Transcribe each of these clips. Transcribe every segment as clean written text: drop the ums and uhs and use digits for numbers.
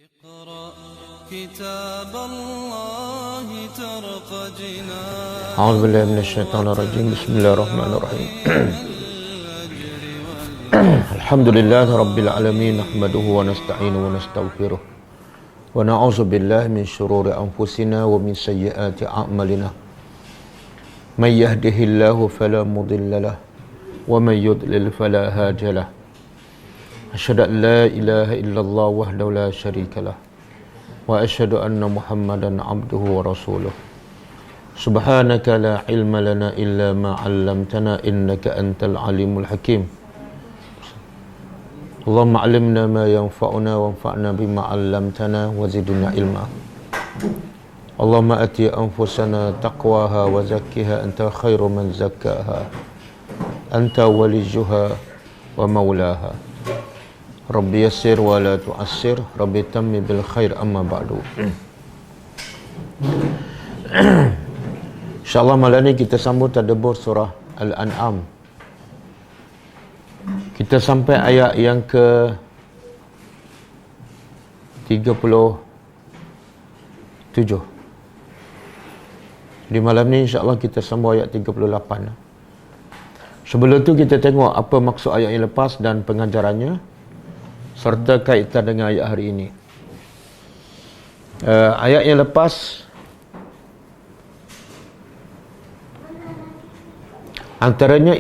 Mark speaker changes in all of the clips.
Speaker 1: اقرأ كتاب الله ترق جناح
Speaker 2: أعوذ بالله من الشيطان الرجيم بسم الله الرحمن الرحيم الحمد لله رب العالمين نحمده ونستعينه ونستغفره ونعوذ بالله من شرور أنفسنا ومن سيئات أعمالنا من يهده الله فلا مضل له ومن يضلل فلا هادي له أشهد أن لا إله إلا الله وحده لا شريك له وأشهد أن محمدا عبده ورسوله سبحانك لا علم لنا إلا ما علمتنا إنك أنت العليم الحكيم اللهم علمنا ما ينفعنا وانفعنا بما علمتنا وزدنا علما اللهم أتي أنفسنا تقواها وزكها أنت خير من زكاها أنت وليها ومولاها Rabbi yassir wa la tu'assir Rabbi tammi bil khair amma ba'du. InsyaAllah malam ni kita sambung tadabbur surah Al-An'am. Kita sampai ayat yang ke 37. Di malam ni insyaAllah kita sambung ayat 38. Sebelum tu kita tengok apa maksud ayat yang lepas dan pengajarannya serta kaitan dengan ayat hari ini. Ayat yang lepas antaranya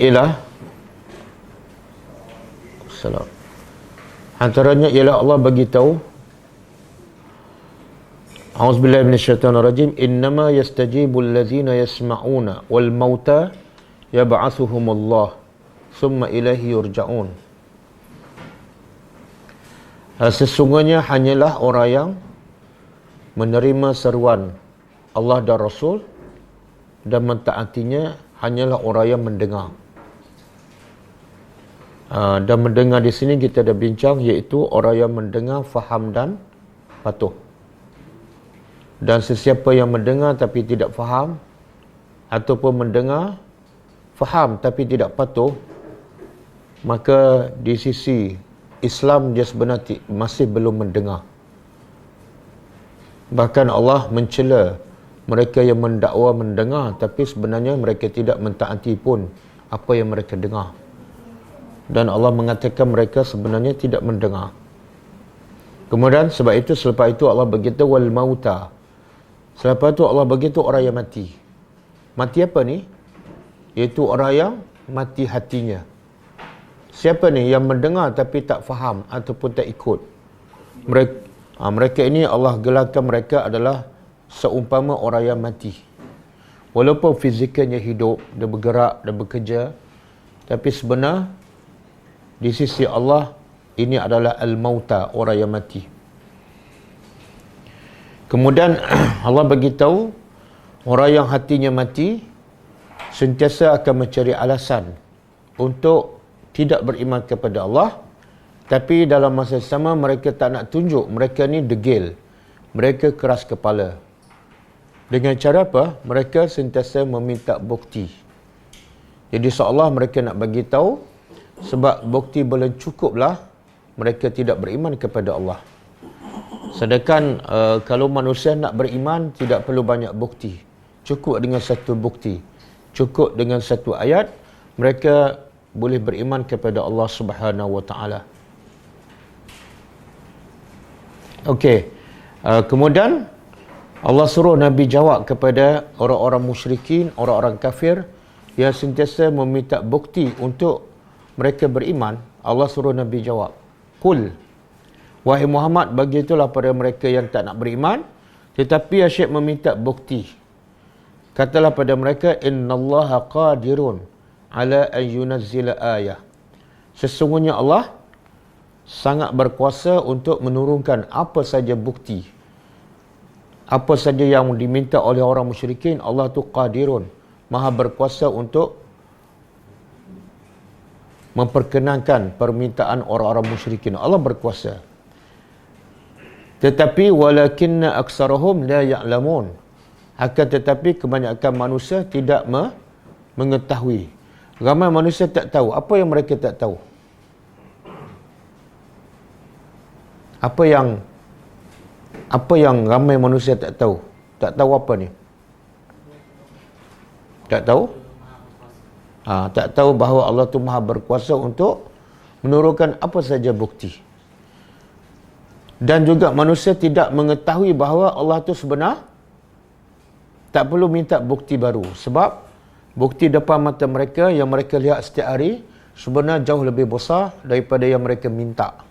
Speaker 2: ialah Allah bagi tahu A'udzubillahi minasyaitonirrajim innama yastajibul ladzina yasma'una wal mauta yab'atsuhumullah summa ilaihi yurja'un. Sesungguhnya hanyalah orang yang menerima seruan Allah dan Rasul dan mentaatinya hanyalah orang yang mendengar. Dan mendengar di sini kita dah bincang iaitu orang yang mendengar, faham dan patuh. Dan sesiapa yang mendengar tapi tidak faham ataupun mendengar, faham tapi tidak patuh, maka di sisi Islam dia sebenarnya masih belum mendengar. Bahkan Allah mencela mereka yang mendakwa mendengar tapi sebenarnya mereka tidak mentaati pun apa yang mereka dengar. Dan Allah mengatakan mereka sebenarnya tidak mendengar. Kemudian sebab itu selepas itu Allah berkata wal mauta. Selepas itu Allah berkata orang yang mati. Mati apa ni? Iaitu orang yang mati hatinya. Siapa ni yang mendengar tapi tak faham ataupun tak ikut? Mereka ini Allah gelarkan mereka adalah seumpama orang yang mati. Walaupun fizikalnya hidup, dia bergerak, dia bekerja, tapi sebenar di sisi Allah ini adalah al-mauta, orang yang mati. Kemudian Allah bagi tahu orang yang hatinya mati sentiasa akan mencari alasan untuk tidak beriman kepada Allah, tapi dalam masa sama mereka tak nak tunjuk mereka ni degil, mereka keras kepala. Dengan cara apa? Mereka sentiasa meminta bukti. Jadi seolah mereka nak bagi tahu sebab bukti belum cukuplah mereka tidak beriman kepada Allah. Sedangkan kalau manusia nak beriman tidak perlu banyak bukti, cukup dengan satu bukti, cukup dengan satu ayat mereka boleh beriman kepada Allah Subhanahu wa taala. Okey. Kemudian Allah suruh Nabi jawab kepada orang-orang musyrikin, orang-orang kafir yang sentiasa meminta bukti untuk mereka beriman. Allah suruh Nabi jawab, "Qul, wahai Muhammad, bagi itulah pada mereka yang tak nak beriman tetapi asyik meminta bukti. Katalah pada mereka, innallaha qadirun ala an yunazzila ayah. Sesungguhnya Allah sangat berkuasa untuk menurunkan apa saja bukti. Apa saja yang diminta oleh orang musyrikin, Allah tu qadirun, maha berkuasa untuk memperkenankan permintaan orang-orang musyrikin. Allah berkuasa. Tetapi walakinna aksarahum la ya'lamun. Akan tetapi kebanyakan manusia tidak mengetahui. Ramai manusia tak tahu. Apa yang mereka tak tahu? Apa yang Apa yang ramai manusia tak tahu? Tak tahu apa ni? Tak tahu? Tak tahu bahawa Allah tu maha berkuasa untuk menurunkan apa saja bukti. Dan juga manusia tidak mengetahui bahawa Allah tu sebenar tak perlu minta bukti baru. Sebab bukti depan mata mereka yang mereka lihat setiap hari sebenarnya jauh lebih besar daripada yang mereka minta.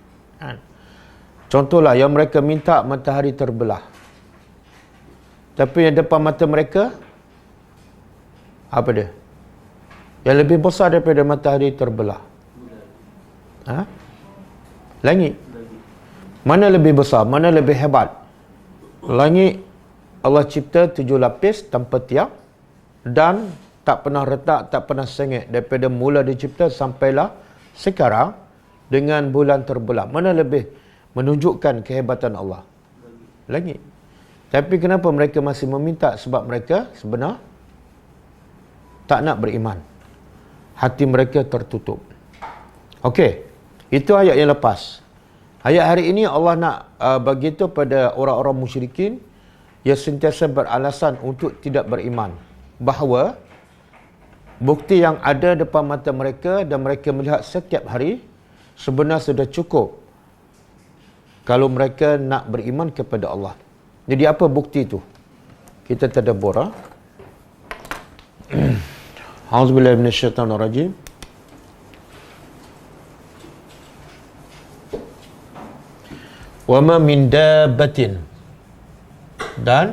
Speaker 2: Contohlah, yang mereka minta matahari terbelah. Tapi yang depan mata mereka, apa dia? Yang lebih besar daripada matahari terbelah. Langit. Mana lebih besar? Mana lebih hebat? Langit, Allah cipta 7 lapis tanpa tiap dan tak pernah retak, tak pernah sengit. Daripada mula dicipta sampailah sekarang dengan bulan terbelah. Mana lebih menunjukkan kehebatan Allah? Langit. Tapi kenapa mereka masih meminta? Sebab mereka sebenar tak nak beriman. Hati mereka tertutup. Okey, itu ayat yang lepas. Ayat hari ini Allah nak bagi tahu pada orang-orang musyrikin yang sentiasa beralasan untuk tidak beriman bahawa bukti yang ada depan mata mereka dan mereka melihat setiap hari sebenarnya sudah cukup kalau mereka nak beriman kepada Allah. Jadi apa bukti itu? Kita tadabbur. A'udzubillahi minasyaitonirrajim. Wa ma min dabbatin, dan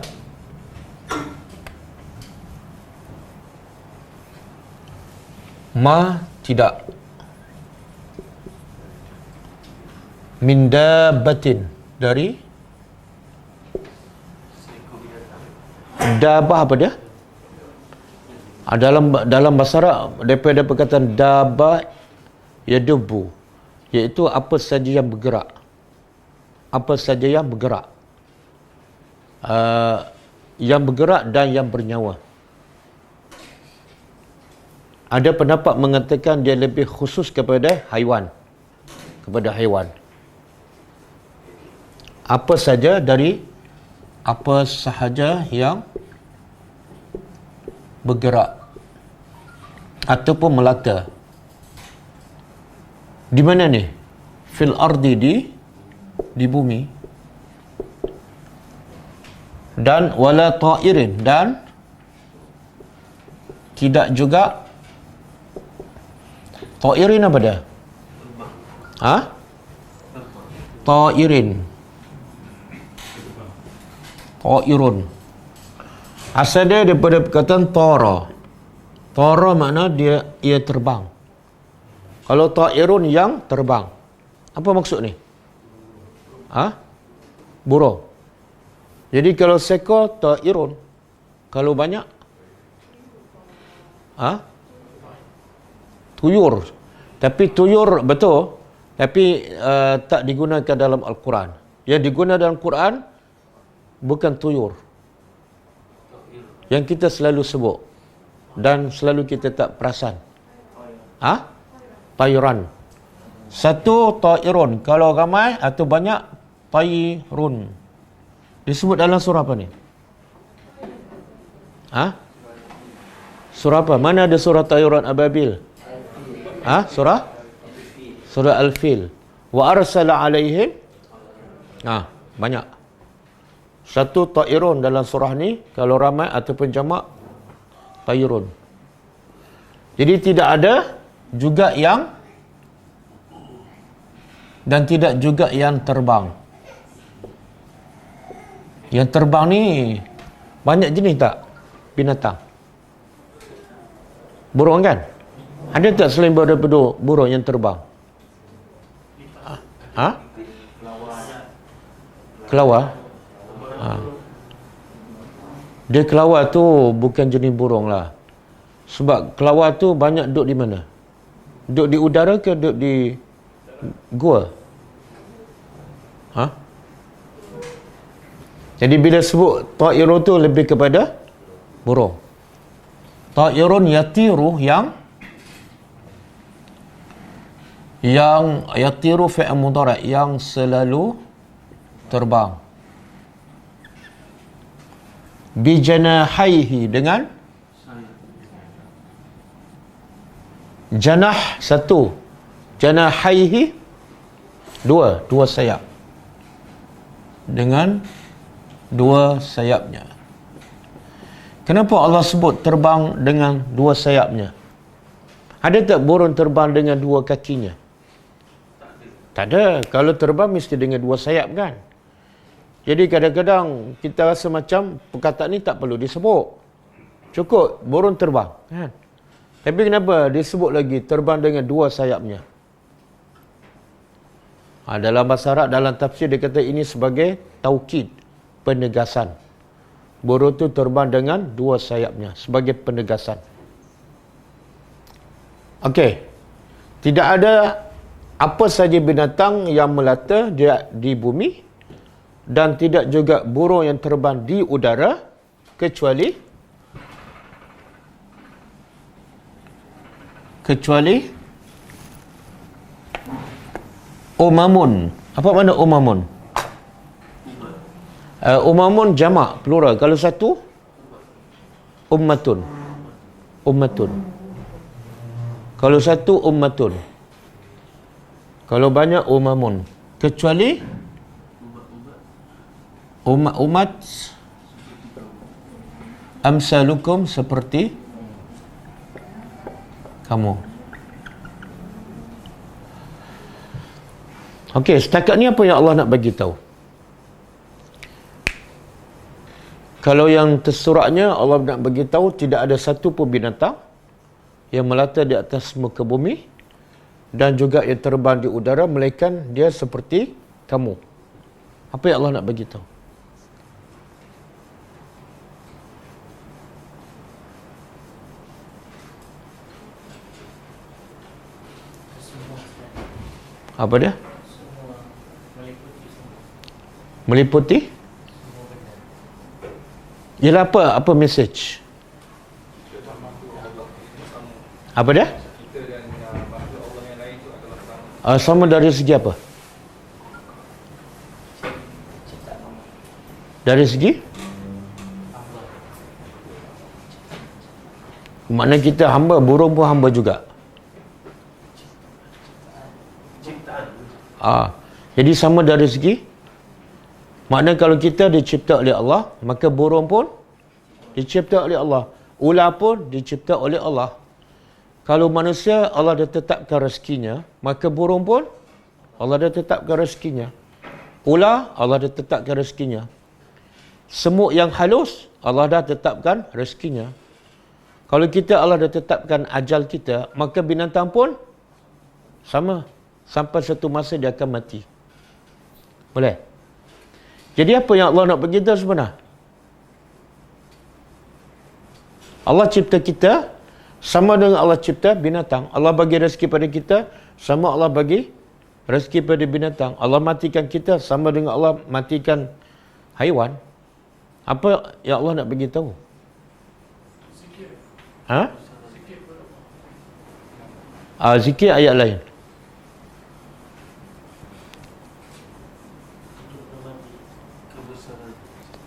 Speaker 2: tidak min dabbatin, dari dabah. Apa dia? Dalam bahasa Arab daripada perkataan dabah yadubu, iaitu apa saja yang bergerak. Apa saja yang bergerak. Yang bergerak dan yang bernyawa. Ada pendapat mengatakan dia lebih khusus kepada haiwan. Kepada haiwan. Apa saja yang bergerak ataupun melata. Di mana ni? Fil ardi, di bumi. Dan wala ta'irin, dan tidak juga ta'irin. Apa dia? Ta'irin. Ta'irun. Asal dia daripada perkataan tara. Tara makna ia terbang. Kalau ta'irun yang terbang. Apa maksud ni? Burung. Jadi kalau seekor ta'irun, kalau banyak tuyur. Tapi tuyur betul, tapi tak digunakan dalam Al-Quran. Yang digunakan dalam Quran bukan tuyur, yang kita selalu sebut dan selalu kita tak perasan. Tayran. Satu ta'irun, kalau ramai atau banyak tayrun. Disebut dalam surah apa ni? Surah apa? Mana ada surah tayrun ababil? Surah Al-Fil. Wa arsala alaihim. Banyak. Satu ta'irun dalam surah ni, kalau ramai ataupun jamak, tayrun. Jadi tidak ada juga yang, dan tidak juga yang terbang. Yang terbang ni banyak jenis tak? Binatang. Burung kan? Ada tak selain daripada burung yang terbang? Kelawar. Dia kelawar tu bukan jenis burung lah. Sebab kelawar tu banyak duduk di mana? Duduk di udara ke duduk di gua? Jadi bila sebut ta'irun tu lebih kepada burung. Ta'irun yatiru, yang yatiru fi'il mudhari', yang selalu terbang. Bijanahaihi, dengan janah satu, janahaihi dua sayap, dengan dua sayapnya. Kenapa Allah sebut terbang dengan dua sayapnya? Ada tak burung terbang dengan dua kakinya? Tak ada. Kalau terbang mesti dengan dua sayap kan. Jadi kadang-kadang kita rasa macam perkataan ni tak perlu disebut. Cukup burung terbang kan. Tapi kenapa disebut lagi terbang dengan dua sayapnya? Dalam bahasa Arab, dalam tafsir dia kata ini sebagai taukid, penegasan. Burung tu terbang dengan dua sayapnya sebagai penegasan. Okey. Tidak ada apa saja binatang yang melata di bumi dan tidak juga burung yang terbang di udara kecuali umamun. Apa makna umamun? Umamun jamak, plural. Kalau satu, ummatun. Kalau satu, ummatun. Kalau banyak, umamun. Kecuali umat amsalukum, seperti kamu. Okey, setakat ni apa yang Allah nak bagi tahu? Kalau yang tersuratnya, Allah nak bagi tahu tidak ada satu pun binatang yang melata di atas muka bumi dan juga yang terbang di udara melainkan dia seperti kamu. Apa yang Allah nak bagi tahu? Apa dia? Meliputi? Ialah apa message? Apa dia? Sama dari segi apa? Dari segi? Makna kita hamba, burung pun hamba juga. Jadi sama dari segi, makna kalau kita dicipta oleh Allah, maka burung pun dicipta oleh Allah, ular pun dicipta oleh Allah. Kalau manusia Allah dah tetapkan rezekinya, maka burung pun Allah dah tetapkan rezekinya, ular Allah dah tetapkan rezekinya, semut yang halus Allah dah tetapkan rezekinya. Kalau kita Allah dah tetapkan ajal kita, maka binatang pun sama. Sampai satu masa dia akan mati. Boleh? Jadi apa yang Allah nak beritahu sebenarnya? Allah cipta kita sama dengan Allah cipta binatang. Allah bagi rezeki pada kita sama Allah bagi rezeki pada binatang. Allah matikan kita sama dengan Allah matikan haiwan. Apa yang Allah nak beritahu? Zikir ayat lain.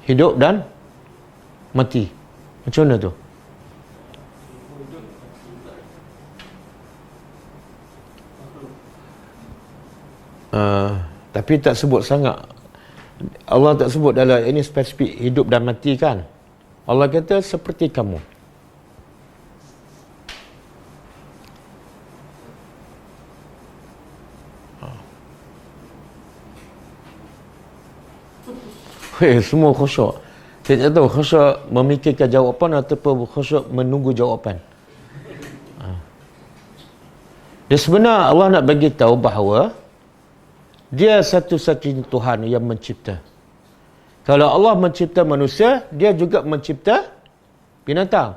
Speaker 2: Hidup dan mati. Macam mana tu? Tapi tak sebut sangat. Allah tak sebut dalam ini spesifik hidup dan mati kan. Allah kata seperti kamu. Semua khusyuk. Saya tak tahu khusyuk memikirkan jawapan ataupun khusyuk menunggu jawapan. Dia sebenarnya Allah nak bagi tahu bahawa dia satu-satunya Tuhan yang mencipta. Kalau Allah mencipta manusia, dia juga mencipta binatang.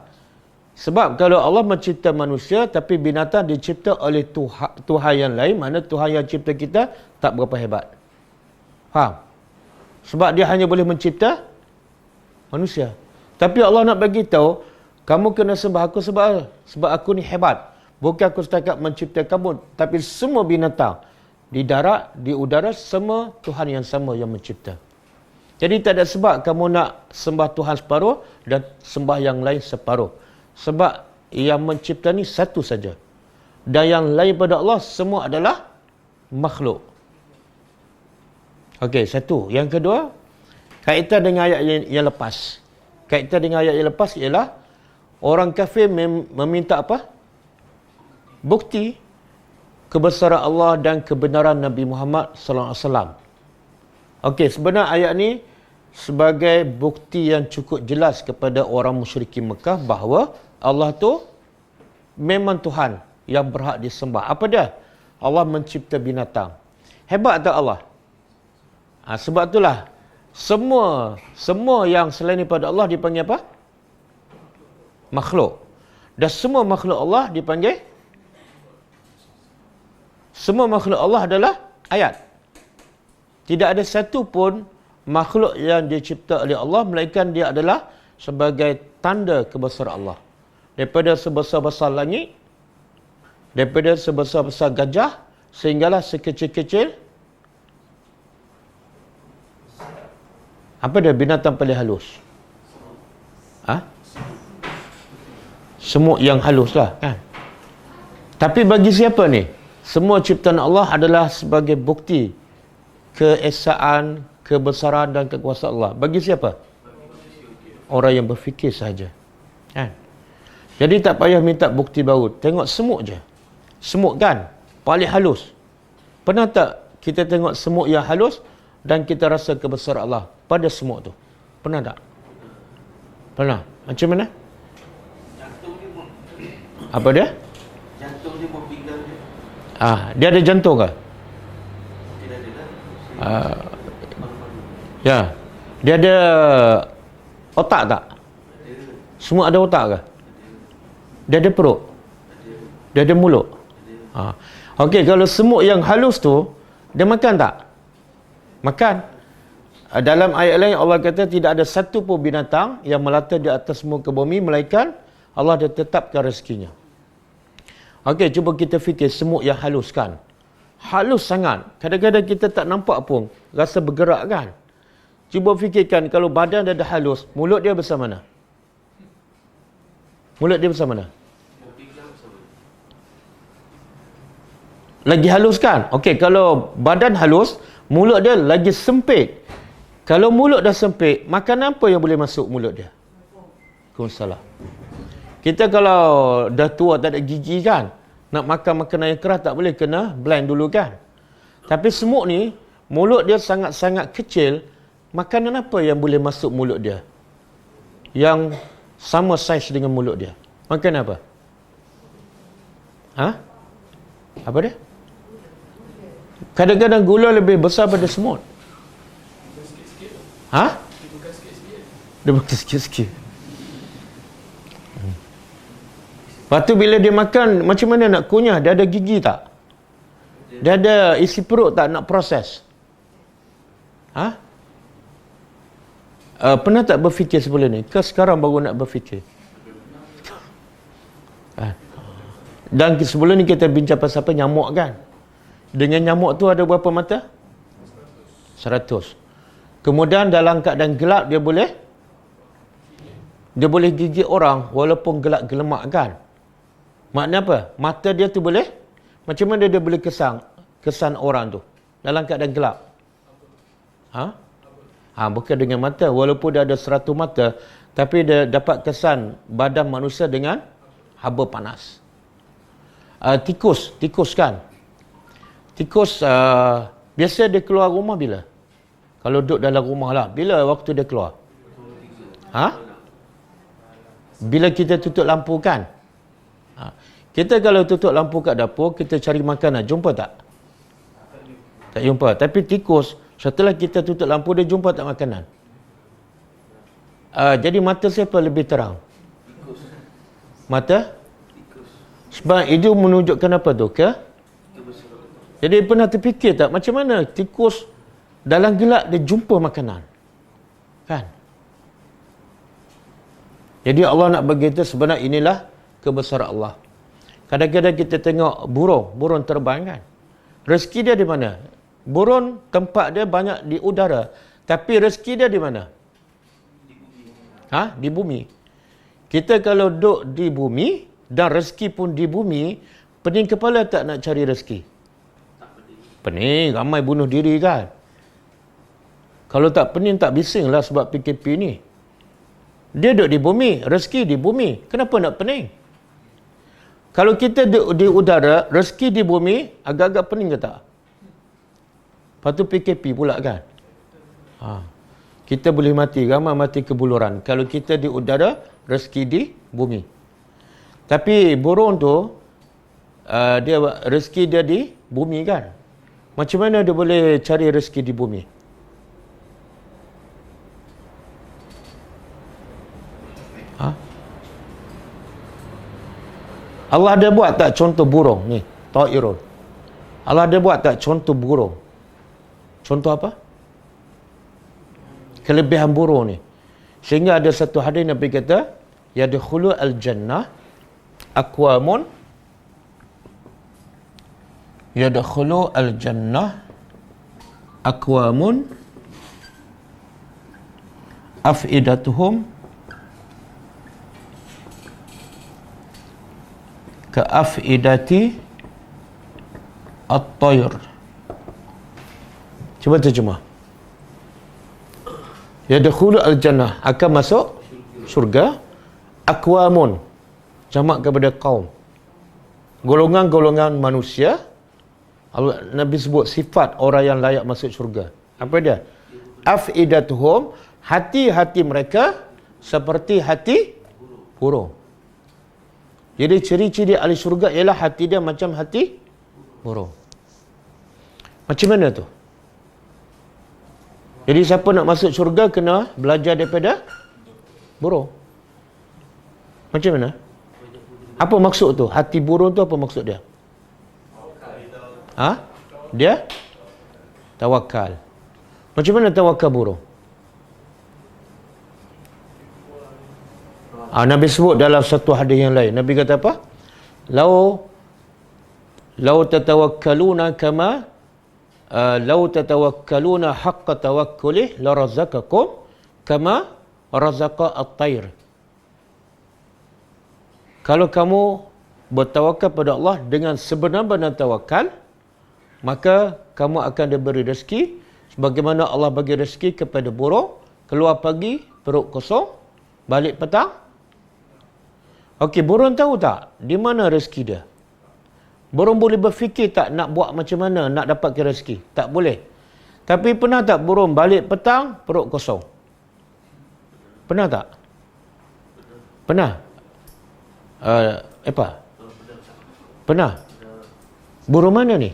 Speaker 2: Sebab kalau Allah mencipta manusia tapi binatang dicipta oleh Tuhan yang lain, mana Tuhan yang cipta kita tak berapa hebat. Faham? Sebab dia hanya boleh mencipta manusia. Tapi Allah nak bagi tahu, kamu kena sembah aku sebab aku ni hebat. Bukan aku setakat mencipta kamu, tapi semua binatang di darat, di udara, semua Tuhan yang sama yang mencipta. Jadi tak ada sebab kamu nak sembah Tuhan separuh dan sembah yang lain separuh. Sebab yang mencipta ni satu saja. Dan yang lain pada Allah semua adalah makhluk. Okey, satu. Yang kedua, kaitan dengan ayat yang lepas. Kaitan dengan ayat yang lepas ialah orang kafir meminta apa? Bukti kebesaran Allah dan kebenaran Nabi Muhammad sallallahu alaihi wasallam. Okey, sebenarnya ayat ni sebagai bukti yang cukup jelas kepada orang musyrikin Mekah bahawa Allah tu memang Tuhan yang berhak disembah. Apa dia? Allah mencipta binatang. Hebat tak Allah? Sebab itulah semua yang selain daripada Allah dipanggil apa? Makhluk. Dan semua makhluk Allah dipanggil, semua makhluk Allah adalah ayat. Tidak ada satu pun makhluk yang dicipta oleh Allah melainkan dia adalah sebagai tanda kebesaran Allah. Daripada sebesar-besar langit, daripada sebesar-besar gajah, sehinggalah sekecil-kecil apa dia binatang paling halus? Semut yang halus lah kan. Tapi bagi siapa ni? Semua ciptaan Allah adalah sebagai bukti keesaan, kebesaran dan kekuasaan Allah. Bagi siapa? Orang yang berfikir sahaja. Kan? Jadi tak payah minta bukti baru. Tengok semut je. Semut kan? Paling halus. Pernah tak kita tengok semut yang halus dan kita rasa kebesaran Allah pada semut tu? Pernah tak? Pernah. Macam mana? Apa dia?
Speaker 3: Jantung dia berpinggang dia.
Speaker 2: Dia ada jantung ke?
Speaker 3: Tidak ada.
Speaker 2: Ya. Dia ada otak tak? Semua ada otak ke? Dia ada perut? Dia ada mulut? Okey, kalau semut yang halus tu, dia makan tak? Makan. Dalam ayat lain Allah kata tidak ada satu pun binatang yang melata di atas muka bumi melainkan Allah dah tetapkan rezekinya. Okey, cuba kita fikir semut yang halus kan. Halus sangat. Kadang-kadang kita tak nampak pun rasa bergerak kan. Cuba fikirkan kalau badan dia dah halus, mulut dia besar mana? Mulut dia besar mana? Lagi halus kan? Okey, kalau badan halus, mulut dia lagi sempit. Kalau mulut dah sempit, makan apa yang boleh masuk mulut dia? Waalaikumsalam. Kita kalau dah tua tak ada gigi kan, nak makan makanan yang keras tak boleh, kena blend dulu kan. Tapi semut ni, mulut dia sangat-sangat kecil, makanan apa yang boleh masuk mulut dia? Yang sama saiz dengan mulut dia. Makan apa? Apa dia? Kadang-kadang gula lebih besar pada semut. Dia bukan sikit-sikit. Lepas tu bila dia makan, macam mana nak kunyah? Dia ada gigi tak? Dia ada isi perut tak nak proses? Pernah tak berfikir sebelum ni? Ke sekarang baru nak berfikir? Dan sebelum ni kita bincang pasal apa? Nyamuk kan? Dengan nyamuk tu ada berapa mata? 100. Kemudian dalam keadaan gelap dia boleh gigit orang walaupun gelap gelemak kan? Maknanya apa? Mata dia tu boleh, macam mana dia boleh kesan orang tu dalam keadaan gelap? Bukan dengan mata. Walaupun dia ada 100 mata, tapi dia dapat kesan badan manusia dengan haba panas. Tikus kan? Tikus biasa dia keluar rumah bila? Kalau duduk dalam rumah lah, bila waktu dia keluar? Bila kita tutup lampu kan? Kita kalau tutup lampu kat dapur, kita cari makanan, jumpa tak? Tak jumpa. Tapi tikus, setelah kita tutup lampu, dia jumpa tak makanan? Jadi mata siapa lebih terang?
Speaker 3: Tikus.
Speaker 2: Mata?
Speaker 3: Tikus.
Speaker 2: Sebab itu menunjukkan apa tu? Jadi pernah terfikir tak macam mana tikus dalam gelap dia jumpa makanan? Kan? Jadi Allah nak bagi kita sebenarnya inilah kebesaran Allah. Kadang-kadang kita tengok burung terbang kan? Rezeki dia di mana? Burung tempat dia banyak di udara. Tapi rezeki dia di mana? Di bumi. Kita kalau duduk di bumi dan rezeki pun di bumi, pening kepala tak nak cari rezeki? Pening, ramai bunuh diri kan. Kalau tak pening tak bising lah sebab PKP ni. Dia duduk di bumi, rezeki di bumi. Kenapa nak pening? Kalau kita di udara, rezeki di bumi, agak-agak pening ke tak? Lepas tu PKP pula kan? Kita boleh mati, ramai mati kebuluran. Kalau kita di udara, rezeki di bumi. Tapi burung tu, dia rezeki dia di bumi kan? Macam mana dia boleh cari rezeki di bumi? Allah ada buat tak contoh burung ni, ta'irun. Allah ada buat tak contoh burung? Contoh apa? Kelebihan burung ni. Sehingga ada satu hadis Nabi kata, yadkhulu al-jannah aqwamun yadkhulu al-jannah aqwamun afidatuhum ka'afidati at-tayr. Cuba terjemah. Yadkhulu al-jannah, akan masuk syurga, aqwamun, jamak kepada kaum, golongan-golongan manusia. Nabi sebut sifat orang yang layak masuk syurga. Apa dia? Afidatuhum, hati-hati mereka seperti hati burung. Jadi ciri-ciri ahli syurga ialah hati dia macam hati burung. Macam mana tu? Jadi siapa nak masuk syurga kena belajar daripada burung. Macam mana? Apa maksud tu? Hati burung tu apa maksud dia? Dia tawakal. Macam mana tawakal burung? Nabi sebut dalam satu hadis yang lain. Nabi kata apa? Lau tatawakkaluna kama lau tatawakkaluna haqqa tawakkulih la razaqakum kama razaqa at-tayr. Kalau kamu bertawakal pada Allah dengan sebenar-benar tawakal, maka kamu akan diberi rezeki sebagaimana Allah bagi rezeki kepada burung, keluar pagi perut kosong, balik petang. Okey, burung tahu tak di mana rezeki dia? Burung boleh berfikir tak nak buat macam mana nak dapatkan rezeki? Tak boleh. Tapi pernah tak burung balik petang perut kosong? Pernah tak? Pernah? Pernah? Burung mana ni?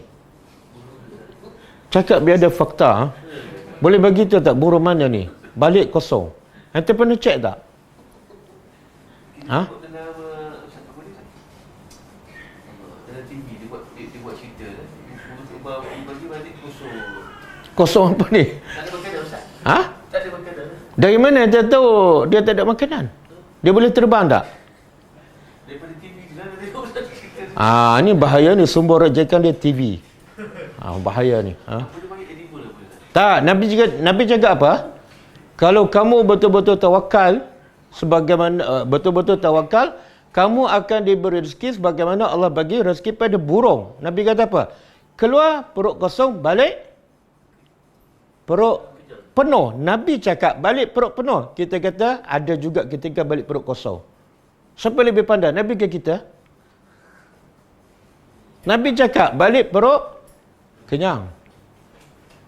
Speaker 2: Cakap biar ada fakta. Boleh bagi tahu tak burung mana ni? Balik kosong. Nanti pernah cek tak? Kosong apa ni?
Speaker 3: Tak ada makanan, Ustaz. Tak ada makanan.
Speaker 2: Dari mana dia tahu dia tak ada makanan? Dia boleh terbang tak?
Speaker 3: Daripada TV ke sana tengok Ustaz.
Speaker 2: Ni bahaya ni, sumber rajakan dia TV. Bahaya ni.
Speaker 3: Boleh panggil edible apa?
Speaker 2: Tak, Nabi cakap apa? Kalau kamu betul-betul tawakal, sebagaimana betul-betul tawakal, kamu akan diberi rezeki sebagaimana Allah bagi rezeki pada burung. Nabi kata apa? Keluar perut kosong, balik perut penuh. Nabi cakap balik perut penuh. Kita kata ada juga ketika balik perut kosong. Siapa lebih pandai? Nabi ke kita? Nabi cakap balik perut kenyang.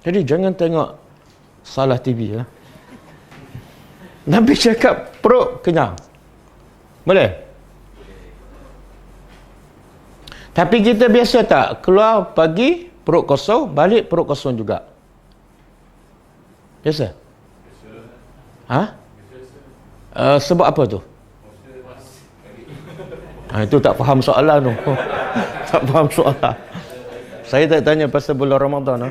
Speaker 2: Jadi jangan tengok salah TV lah. Nabi cakap perut kenyang. Boleh? Tapi kita biasa tak? Keluar pagi perut kosong, balik perut kosong juga. Biasa? Sebab apa tu? Itu tak faham soalan tu. Tak faham soalan. Saya tak tanya pasal bulan Ramadan.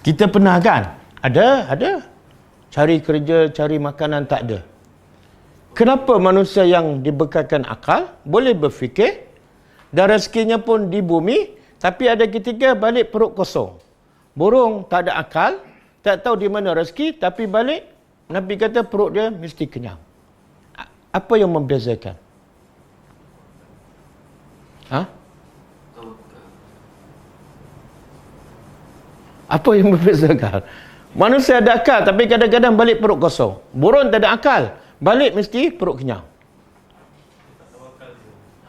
Speaker 2: Kita pernah kan? Ada. Cari kerja, cari makanan, tak ada. Kenapa manusia yang dibekalkan akal boleh berfikir dan rezekinya pun di bumi, tapi ada ketika balik perut kosong? Burung tak ada akal, tak tahu di mana rezeki, tapi balik Nabi kata perut dia mesti kenyang. Apa yang membezakan? Ha? Apa yang membezakan? Manusia ada akal tapi kadang-kadang balik perut kosong. Burung tak ada akal, balik mesti perut kenyang.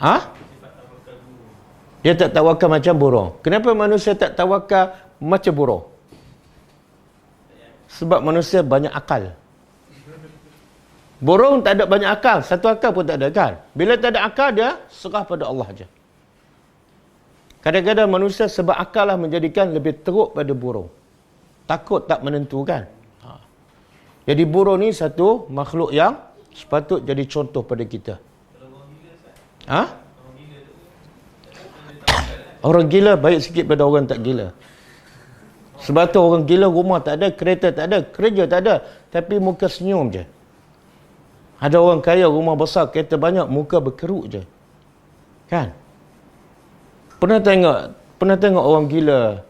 Speaker 2: Ha? Dia tak tawakal macam burung. Kenapa manusia tak tawakal macam burung? Sebab manusia banyak akal. Burung tak ada banyak akal, satu akal pun tak ada kan. Bila tak ada akal, dia serah pada Allah je. Kadang-kadang manusia sebab akal lah menjadikan lebih teruk pada burung. Takut tak menentukan. Jadi burung ni satu makhluk yang sepatut jadi contoh pada kita. Ha? Orang gila baik sikit pada orang tak gila. Sebab tu orang gila rumah tak ada, kereta tak ada, kerja tak ada, tapi muka senyum je. Ada orang kaya rumah besar, kereta banyak, muka berkeruk je. Kan? Pernah tengok orang gila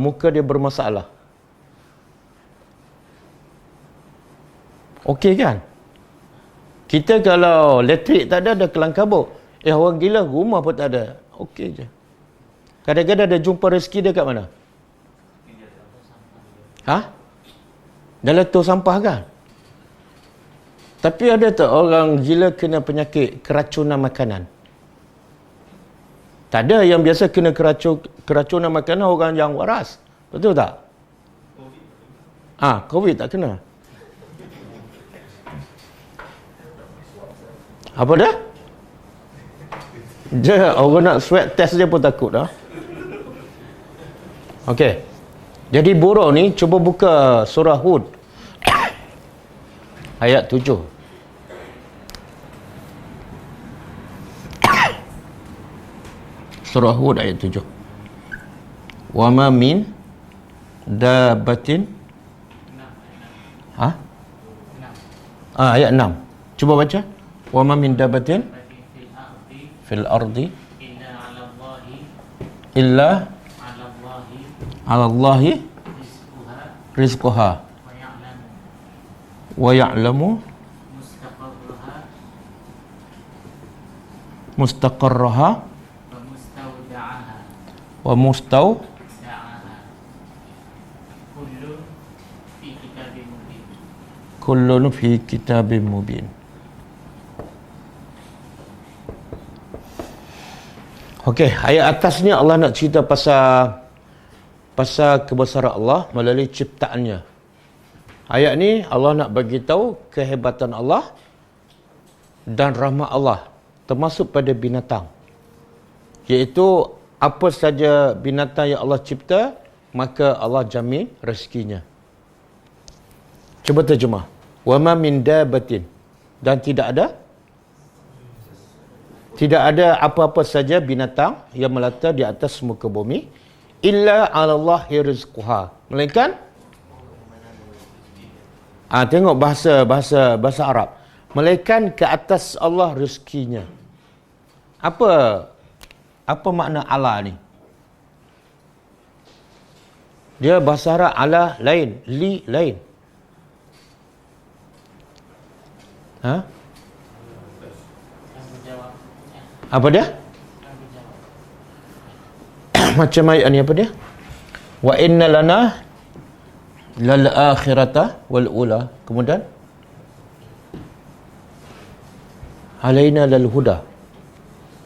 Speaker 2: muka dia bermasalah. Okey kan? Kita kalau elektrik tak ada, dah kelang kabut. Orang gila rumah pun tak ada. Okey je. Kadang-kadang dia jumpa rezeki dia kat mana? Ha? Dalam tong sampah kan? Tapi ada tak orang gila kena penyakit keracunan makanan? Tak ada. Yang biasa kena keracunan makanan orang yang waras. Betul tak? COVID tak kena. Apa dah? Orang nak swab test dia pun takut dah. Okey. Jadi burung ni cuba buka surah Hud ayat 7. Surah Hud ayat 7. Wa ma min dabbatin. Ayat 6. Cuba baca. Wa ma min dabbatin fil ardi illa 'ala Allahi rizquha wa ya'lamu mustaqarraha wa mustawda'aha kullun fi kitabim mubin. Okey, ayat atas ni Allah nak cerita pasal kebesaran Allah melalui ciptaannya. Ayat ni Allah nak bagi tahu kehebatan Allah dan rahmat Allah termasuk pada binatang. Iaitu apa saja binatang yang Allah cipta, maka Allah jamin rezekinya. Cuba terjemah. Wa ma min dabbatin, dan tidak ada apa-apa saja binatang yang melata di atas muka bumi illa 'ala Allahi rizquha, melainkan tengok bahasa Arab, melainkan ke atas Allah rezekinya. Apa makna ala ni? Dia bahasa Arab ala lain, li lain. Apa dia? Macam ayat ni apa dia? Wa inna lana lal akhirata wal ula. Kemudian alaina lal huda.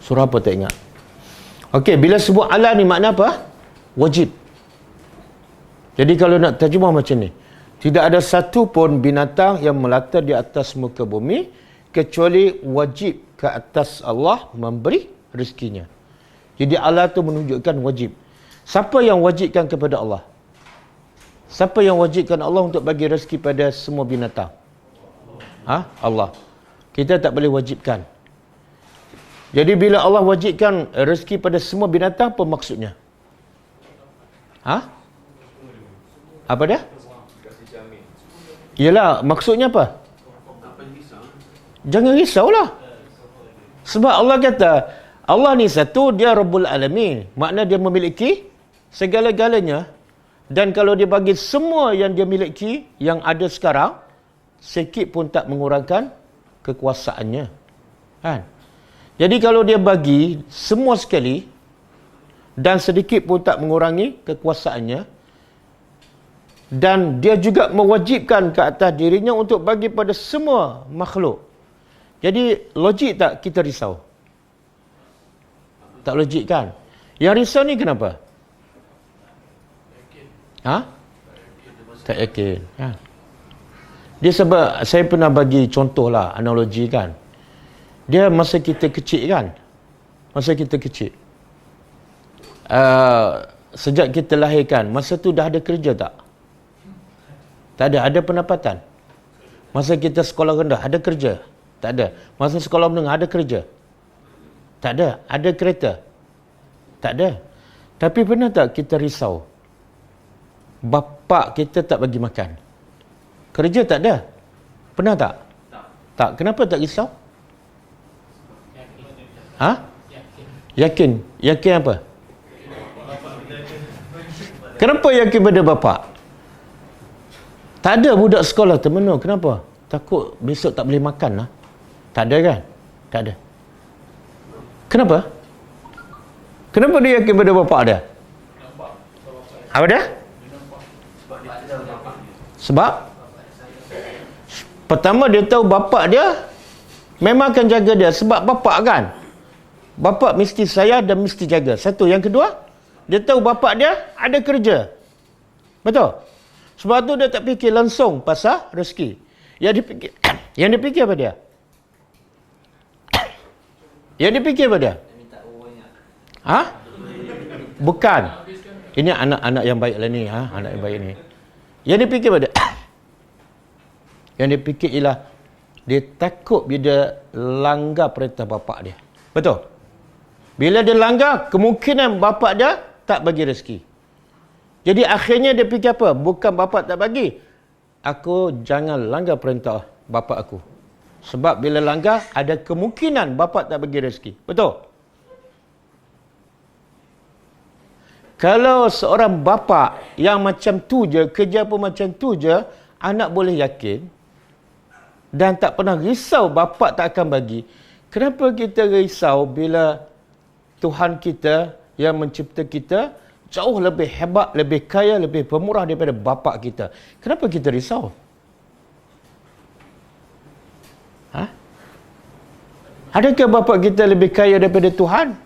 Speaker 2: Surah apa tak ingat. Okey, bila sebut ala ni makna apa? Wajib. Jadi kalau nak terjemah macam ni, tidak ada satu pun binatang yang melata di atas muka bumi kecuali wajib ke atas Allah memberi rezekinya. Jadi Allah tu menunjukkan wajib. Siapa yang wajibkan kepada Allah? Siapa yang wajibkan Allah untuk bagi rezeki pada semua binatang? Allah. Kita tak boleh wajibkan. Jadi bila Allah wajibkan rezeki pada semua binatang, apa maksudnya? Apa dia? Yalah, maksudnya apa? Jangan risaulah. Sebab Allah kata, Allah ni satu, dia Rabbul Alamin. Makna dia memiliki segala-galanya, dan kalau dia bagi semua yang dia miliki, yang ada sekarang, sikit pun tak mengurangkan kekuasaannya. Kan? Jadi kalau dia bagi semua sekali, dan sedikit pun tak mengurangi kekuasaannya, dan dia juga mewajibkan ke atas dirinya untuk bagi pada semua makhluk. Jadi logik tak kita risau? Tak logik kan? Yang risau ni kenapa? Tak yakin. Dia sebab, saya pernah bagi contoh lah, analogi kan. Dia masa kita kecil kan, masa kita kecil, sejak kita lahirkan, masa tu dah ada kerja tak? Tak ada. Ada pendapatan? Masa kita sekolah rendah, ada kerja? Tak ada. Masa sekolah menengah, ada kerja? Tak ada. Ada kereta? Tak ada. Tapi pernah tak kita risau? Bapa kita tak bagi makan. Kerja tak ada. Pernah tak? Tak. Kenapa tak risau? Yakin. Yakin apa? Kenapa yakin pada bapa? Tak ada budak sekolah termenung. Kenapa? Takut besok tak boleh makan lah. Tak ada kan? Tak ada. Kenapa? Kenapa dia yakin pada bapa dia? Apa dia? Sebab pertama dia tahu bapa dia memang akan jaga dia. Sebab bapa kan? Bapa mesti sayang dan mesti jaga. Satu. Yang kedua, dia tahu bapa dia ada kerja. Betul? Sebab tu dia tak fikir langsung pasal rezeki. Yang dia fikir apa dia? Yang dia fikir apa dia? Bukan. Ini anak-anak yang baik lah ni. Anak yang baik ni. Yang dia fikir apa dia? Yang dia fikir ialah dia takut bila langgar perintah bapa dia. Betul? Bila dia langgar, kemungkinan bapa dia tak bagi rezeki. Jadi akhirnya dia fikir apa? Bukan bapa tak bagi. Aku jangan langgar perintah bapa aku. Sebab bila langgar, ada kemungkinan bapa tak bagi rezeki. Betul? Kalau seorang bapa yang macam tu je, kerja pun macam tu je, anak boleh yakin dan tak pernah risau bapa tak akan bagi. Kenapa kita risau bila Tuhan kita yang mencipta kita jauh lebih hebat, lebih kaya, lebih pemurah daripada bapa kita? Kenapa kita risau? Adakah bapa kita lebih kaya daripada Tuhan?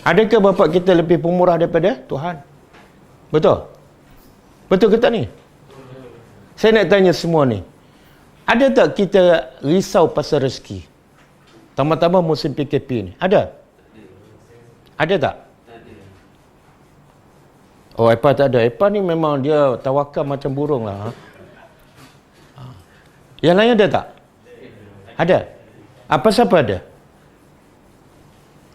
Speaker 2: Adakah bapa kita lebih pemurah daripada Tuhan? Betul? Betul ke tak ni? Saya nak tanya semua ni. Ada tak kita risau pasal rezeki? Tambah-tambah musim PKP ni. Ada? Ada tak? Oh, Epa tak ada. Epa ni memang dia tawakal macam burung lah. Yang lain ada tak? Ada? Apa siapa ada?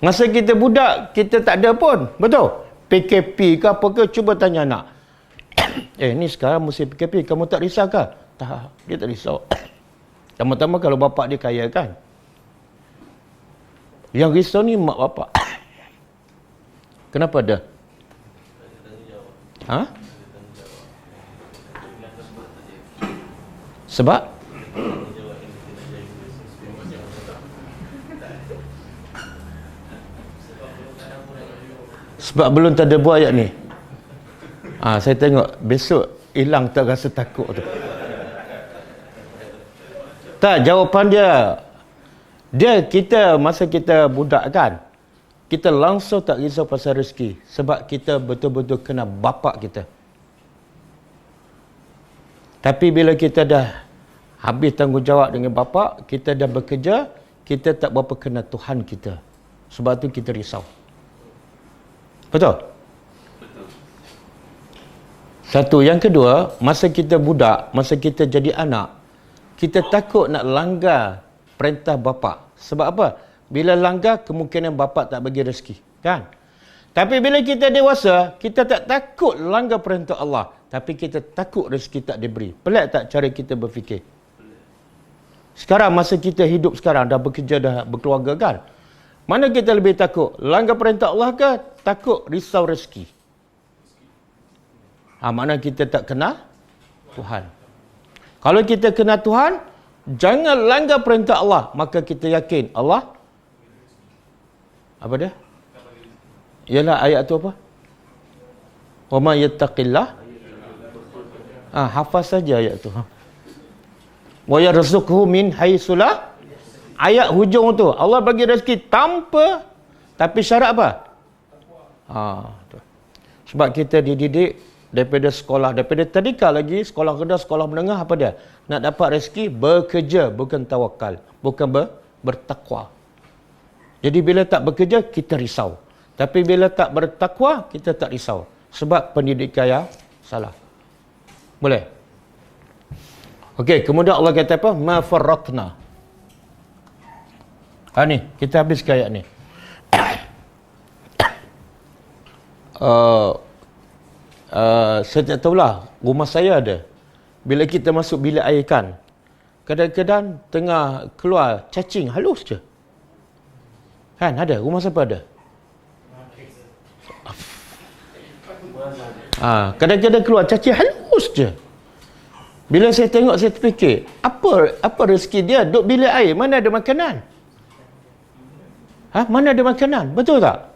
Speaker 2: Masa kita budak, kita tak ada pun. Betul? PKP ke apa ke, cuba tanya anak. Ni sekarang musim PKP, kamu tak risau ke? Tak, dia tak risau. Pertama-tama kalau bapak dia kaya kan. Yang risau ni mak bapak. Kenapa ada? Sebab? Sebab belum tak ada buat ayat ni. Saya tengok besok hilang tak rasa takut tu. Tak, jawapan dia kita masa kita budak kan, kita langsung tak risau pasal rezeki sebab kita betul-betul kena bapak kita. Tapi bila kita dah habis tanggungjawab dengan bapak, kita dah bekerja, kita tak berapa kena Tuhan kita. Sebab tu kita risau. Betul? Betul. Satu. Yang kedua, masa kita budak, masa kita jadi anak, kita takut nak langgar perintah bapa. Sebab apa? Bila langgar, kemungkinan bapa tak bagi rezeki. Kan? Tapi bila kita dewasa, kita tak takut langgar perintah Allah. Tapi kita takut rezeki tak diberi. Pelik tak cara kita berfikir? Sekarang, masa kita hidup sekarang, dah bekerja, dah berkeluarga kan? Mana kita lebih takut? Langgar perintah Allah ke takut risau rezeki? Makna kita tak kenal Tuhan. Kalau kita kenal Tuhan, jangan langgar perintah Allah, maka kita yakin Allah apa dia? Ialah ayat tu apa? Wa ma yattaqillah. Hafaz saja ayat tu. Wa yarzuqhu min haitsu la. Ayat hujung tu, Allah bagi rezeki tanpa, tapi syarat apa? Tu. Sebab kita dididik daripada sekolah, daripada tadika lagi, sekolah rendah, sekolah menengah, apa dia? Nak dapat rezeki, bekerja, bukan tawakal, bukan bertakwa. Jadi bila tak bekerja, kita risau. Tapi bila tak bertakwa, kita tak risau. Sebab pendidikan yang salah. Boleh? Okey, kemudian Allah kata apa? Ma farratna. Ni, kita habis ayat ni. Saya tak tahulah, rumah saya ada. Bila kita masuk bilik air kan, kadang-kadang tengah keluar cacing halus je. Kan, ada? Rumah siapa ada? Kadang-kadang keluar cacing halus je. Bila saya tengok, saya terfikir, apa rezeki dia duduk bilik air, mana ada makanan? Mana ada makanan? Betul tak?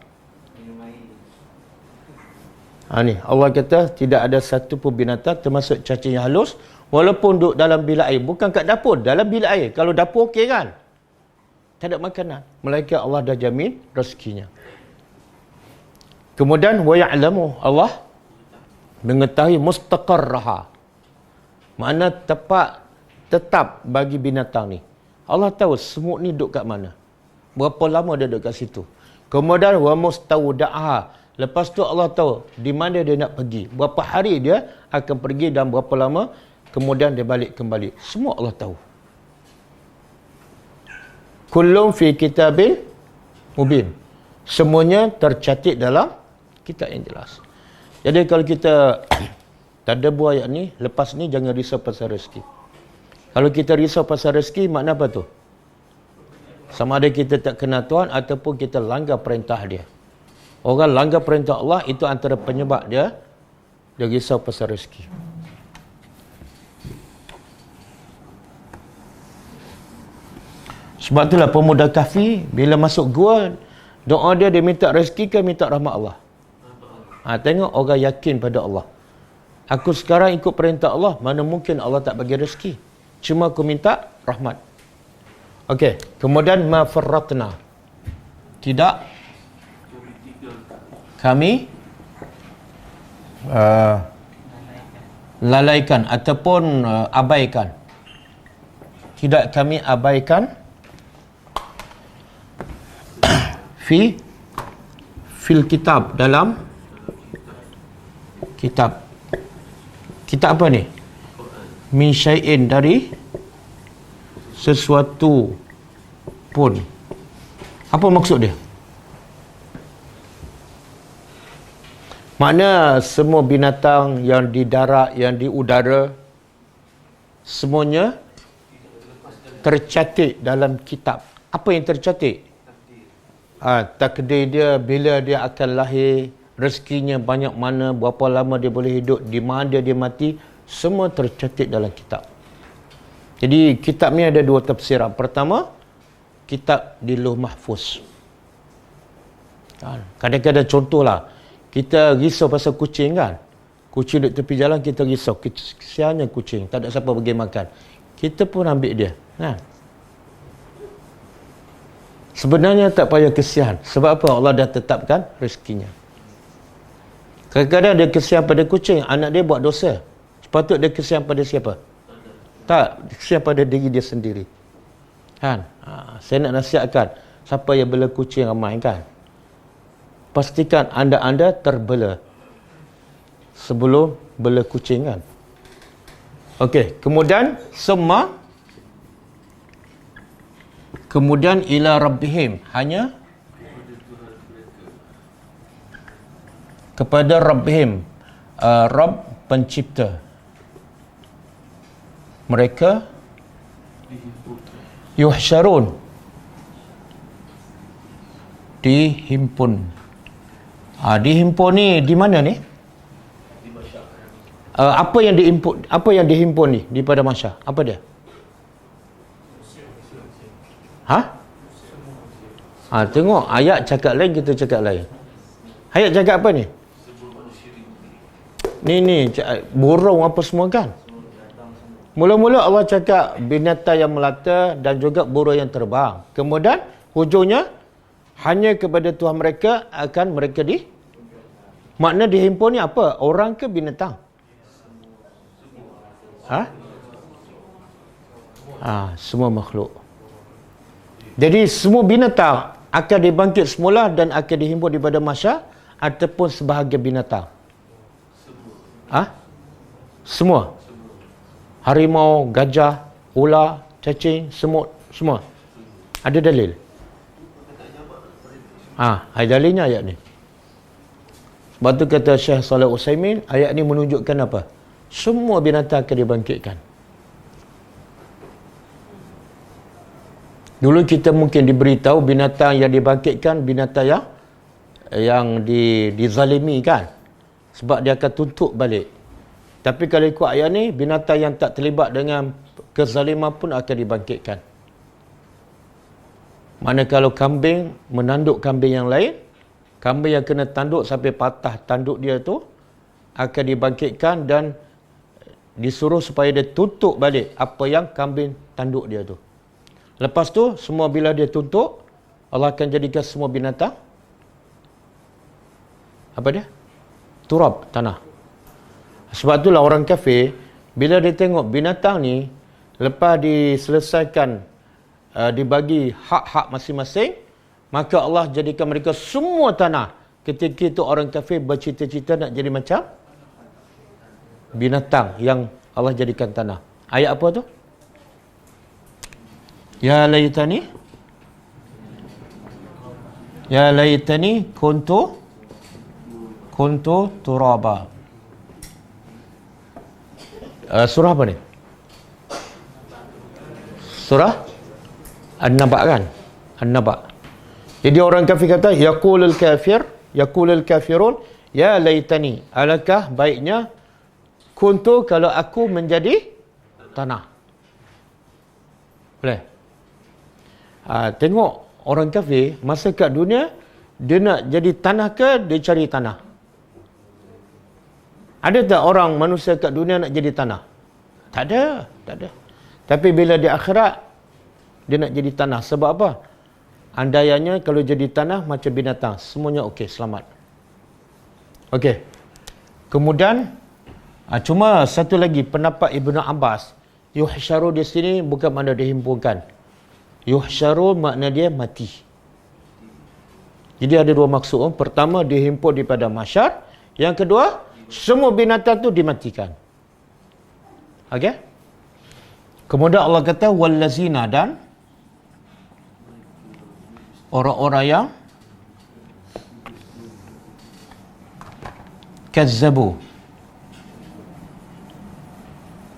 Speaker 2: Ni Allah kata tidak ada satu pun binatang termasuk cacing yang halus walaupun duduk dalam bilik air, bukan kat dapur, dalam bilik air. Kalau dapur okey kan, tak ada makanan, melainkan Allah dah jamin rezekinya. Kemudian wa ya'lamu, Allah mengetahui mustaqarraha, makna tetap bagi binatang ni. Allah tahu semut ni duduk kat mana, berapa lama dia duduk kat situ. Kemudian wa mustaudaha, lepas tu Allah tahu di mana dia nak pergi, berapa hari dia akan pergi dan berapa lama kemudian dia balik kembali. Semua Allah tahu. Kullum fi kitabin mubin. Semuanya tercatat dalam kitab yang jelas. Jadi kalau kita tadabbur ayat ni, lepas ni jangan risau pasal rezeki. Kalau kita risau pasal rezeki, makna apa tu? Sama ada kita tak kenal Tuhan ataupun kita langgar perintah dia. Orang langgar perintah Allah, itu antara penyebab dia risau pasal rezeki. Sebab itulah pemuda Kahfi bila masuk gua, doa dia minta rezeki ke minta rahmat Allah? Tengok orang yakin pada Allah. Aku sekarang ikut perintah Allah, mana mungkin Allah tak bagi rezeki. Cuma aku minta rahmat. Okey, kemudian ma farratna. Tidak kami lalaikan ataupun abaikan. Tidak kami abaikan fil kitab, dalam kitab. Kitab apa ni? Min syai'in, dari sesuatu pun. Apa maksud dia? Makna semua binatang yang di darat, yang di udara, semuanya tercatat dalam kitab. Apa yang tercatat? Takdir dia, bila dia akan lahir, rezekinya banyak mana, berapa lama dia boleh hidup, di mana dia mati, semua tercatat dalam kitab. Jadi kitab ni ada dua tafsiran. Pertama, kitab di Lauh Mahfuz. Kadang-kadang contohlah, kita risau pasal kucing kan. Kucing duduk tepi jalan, kita risau. Kesiannya kucing, tak ada siapa bagi makan. Kita pun ambil dia. Sebenarnya tak payah kesian. Sebab apa? Allah dah tetapkan rezekinya. Kadang-kadang dia kesian pada kucing, anak dia buat dosa. Sepatut dia kesian pada siapa? Tak, kesian pada diri dia sendiri. Kan? Saya nak nasihatkan, siapa yang bela kucing ramai kan? Pastikan anda terbela sebelum bela kucing kan? Okey, kemudian semua, kemudian ila rabbihim, hanya kepada rabbihim, Rabb pencipta mereka, yuhsyarun, dihimpun. Dihimpun ni di mana ni? Apa yang dihimpun ni di pada mahsyar? Apa dia? Tengok ayat cakap lain, kita cakap lain. Ayat cakap apa ni? Ni burung apa semua kan? Mula-mula Allah cakap binatang yang melata dan juga burung yang terbang. Kemudian hujungnya hanya kepada Tuhan mereka akan mereka makna dihimpun ni apa? Orang ke binatang? Semua makhluk. Jadi semua binatang akan dibangkit semula dan akan dihimpun di pada mahsyar, ataupun sebahagian binatang? Semua. Harimau, gajah, ular, cacing, semut, semua. Ada dalil? Dalilnya ayat ni. Sebab tu kata Syekh Saleh Utsaimin, ayat ni menunjukkan apa? Semua binatang akan dibangkitkan. Dulu kita mungkin diberitahu binatang yang dibangkitkan binatang yang dizalimi kan, sebab dia akan tuntut balik. Tapi kalau ikut ayat ni, binatang yang tak terlibat dengan kezaliman pun akan dibangkitkan. Mana kalau kambing menanduk kambing yang lain, kambing yang kena tanduk sampai patah tanduk dia tu akan dibangkitkan dan disuruh supaya dia tuntut balik apa yang kambing tanduk dia tu. Lepas tu, semua bila dia tuntut, Allah akan jadikan semua binatang apa dia? Turab, tanah. Sebab itulah orang kafir, bila dia tengok binatang ni, lepas diselesaikan, dibagi hak-hak masing-masing, maka Allah jadikan mereka semua tanah. Ketika itu orang kafir bercita-cita nak jadi macam binatang yang Allah jadikan tanah. Ayat apa tu? Ya laitani kuntu turaba. Surah apa ni? Surah An-Naba kan? An-Naba. Jadi orang kafir kata yaqulul kafirun ya laitani, alakah baiknya kuntu kalau aku menjadi tanah. Boleh? Tengok orang kafir masa kat dunia, dia nak jadi tanah ke dia cari tanah? Ada tak orang manusia kat dunia nak jadi tanah? Tak ada. Tapi bila di akhirat, dia nak jadi tanah. Sebab apa? Andaiannya kalau jadi tanah macam binatang, semuanya okey, selamat. Okey. Kemudian cuma satu lagi pendapat Ibnu Abbas, yuhsyaru di sini bukan makna dihimpunkan. Yuhsyaru makna dia mati. Jadi ada dua maksud. Pertama, dihimpun daripada mahsyar. Yang kedua, semua binatang tu dimatikan. Okey? Kemudian Allah kata wallazina, dan orang-orang yang kazzabu,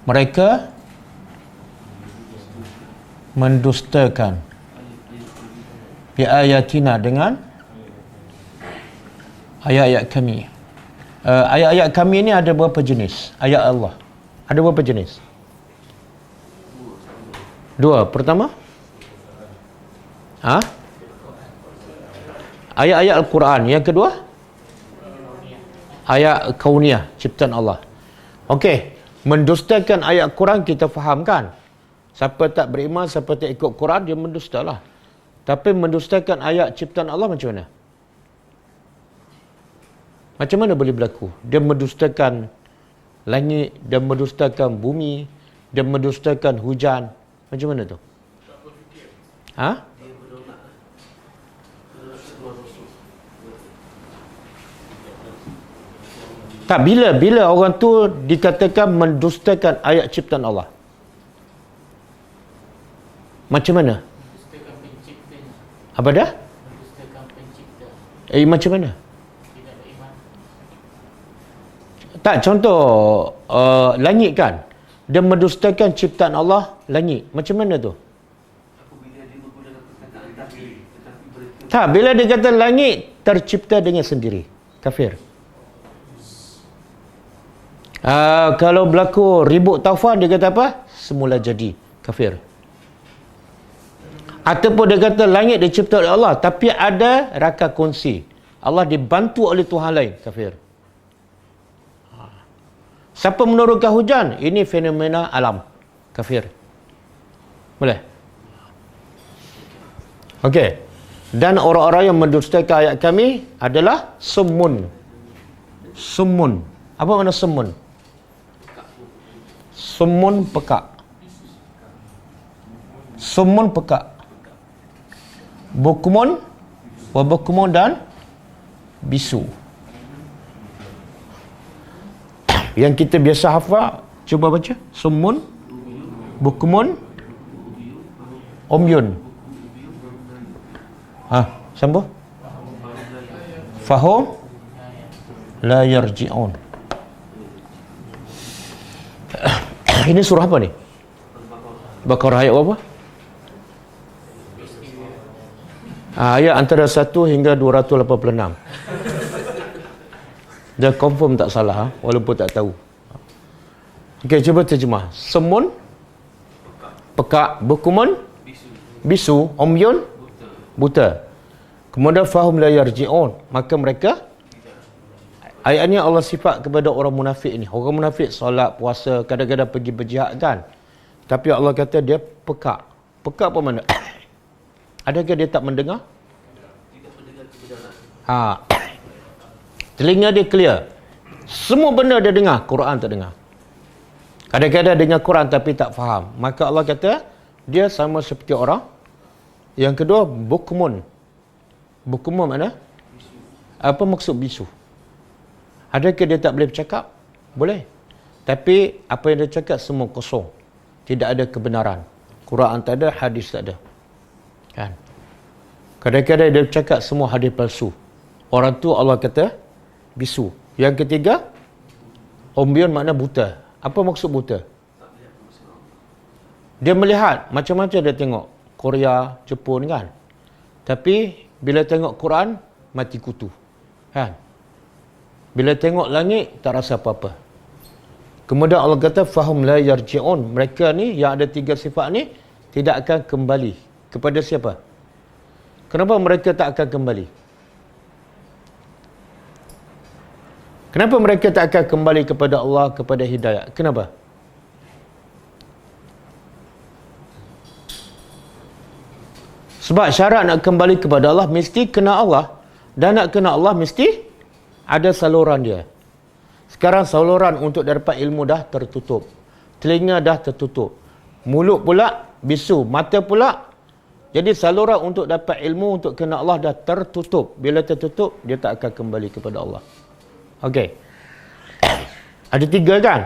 Speaker 2: mereka mendustakan bi ayatina, dengan ayat-ayat kami. Ayat-ayat kami ni ada berapa jenis? Ayat Allah ada berapa jenis? Dua. Pertama, ayat-ayat Al-Quran. Yang kedua, ayat kauniyah, ciptaan Allah. Okey, mendustakan ayat Quran kita fahamkan. Siapa tak beriman, siapa tak ikut Quran, dia mendustalah. Tapi mendustakan ayat ciptaan Allah macam mana? Macam mana boleh berlaku? Dia mendustakan langit, dia mendustakan bumi, dia mendustakan hujan. Macam mana tu? Tak, bila orang tu dikatakan mendustakan ayat ciptaan Allah. Macam mana?
Speaker 4: Mendustakan pencipta.
Speaker 2: Apa dah?
Speaker 4: Mendustakan pencipta.
Speaker 2: Macam mana?
Speaker 4: Tidak beriman.
Speaker 2: Tak, contoh langit kan? Dia mendustakan ciptaan Allah, langit. Macam mana tu? Tak, bila dia kata langit tercipta dengan sendiri. Kafir. Kalau berlaku ribut taufan, dia kata apa? Semula jadi. Kafir. Ataupun dia kata langit dicipta oleh Allah, tapi ada raka kongsi. Allah dibantu oleh Tuhan lain. Kafir. Siapa menurunkan hujan? Ini fenomena alam. Kafir. Boleh? Okey. Dan orang-orang yang mendustakan ayat kami adalah summun. Summun. Apa makna summun? Summun pekak. Summun pekak. Bukmun, wabukmun dan bisu. Yang kita biasa hafal, cuba baca. Summun, bukmun, umyun. Sambung. Fahum la yarji'un. Ini surah apa ni? Baqarah ayat apa? Ayat antara 1 hingga 286. Dia confirm tak salah, walaupun tak tahu. Okey, cuba terjemah. Semun, pekak, bukumun, bisu, umyun, buta. Kemudian fahum la yarji'un. Maka mereka, ayat ni Allah sifat kepada orang munafik ni. Orang munafik solat, puasa, kadang-kadang pergi berjihad kan. Tapi Allah kata dia pekak. Pekak apa mana? Adakah dia tak mendengar? Telinga dia clear. Semua benda dia dengar, Quran tak dengar. Kadang-kadang dengar Quran tapi tak faham. Maka Allah kata dia sama seperti orang. Yang kedua, bukmun. Bukmun mana? Apa maksud bisu? Adakah dia tak boleh bercakap? Boleh. Tapi apa yang dia cakap semua kosong. Tidak ada kebenaran. Quran tak ada, hadis tak ada. Kan? Kadang-kadang dia bercakap semua hadis palsu. Orang tu Allah kata bisu. Yang ketiga, umyun makna buta. Apa maksud buta? Dia melihat macam-macam, dia tengok Korea, Jepun kan. Tapi bila tengok Quran mati kutu. Kan? Bila tengok langit tak rasa apa-apa. Kemudian Allah kata fahum la yarji'un. Mereka ni yang ada 3 sifat ni tidak akan kembali kepada siapa? Kenapa mereka tak akan kembali? Kenapa mereka tak akan kembali kepada Allah, kepada hidayah? Kenapa? Sebab syarat nak kembali kepada Allah mesti kena Allah. Dan nak kena Allah mesti ada saluran dia. Sekarang saluran untuk dapat ilmu dah tertutup. Telinga dah tertutup. Mulut pula bisu. Mata pula. Jadi saluran untuk dapat ilmu, untuk kena Allah dah tertutup. Bila tertutup, dia tak akan kembali kepada Allah. Okey. Ada 3 kan?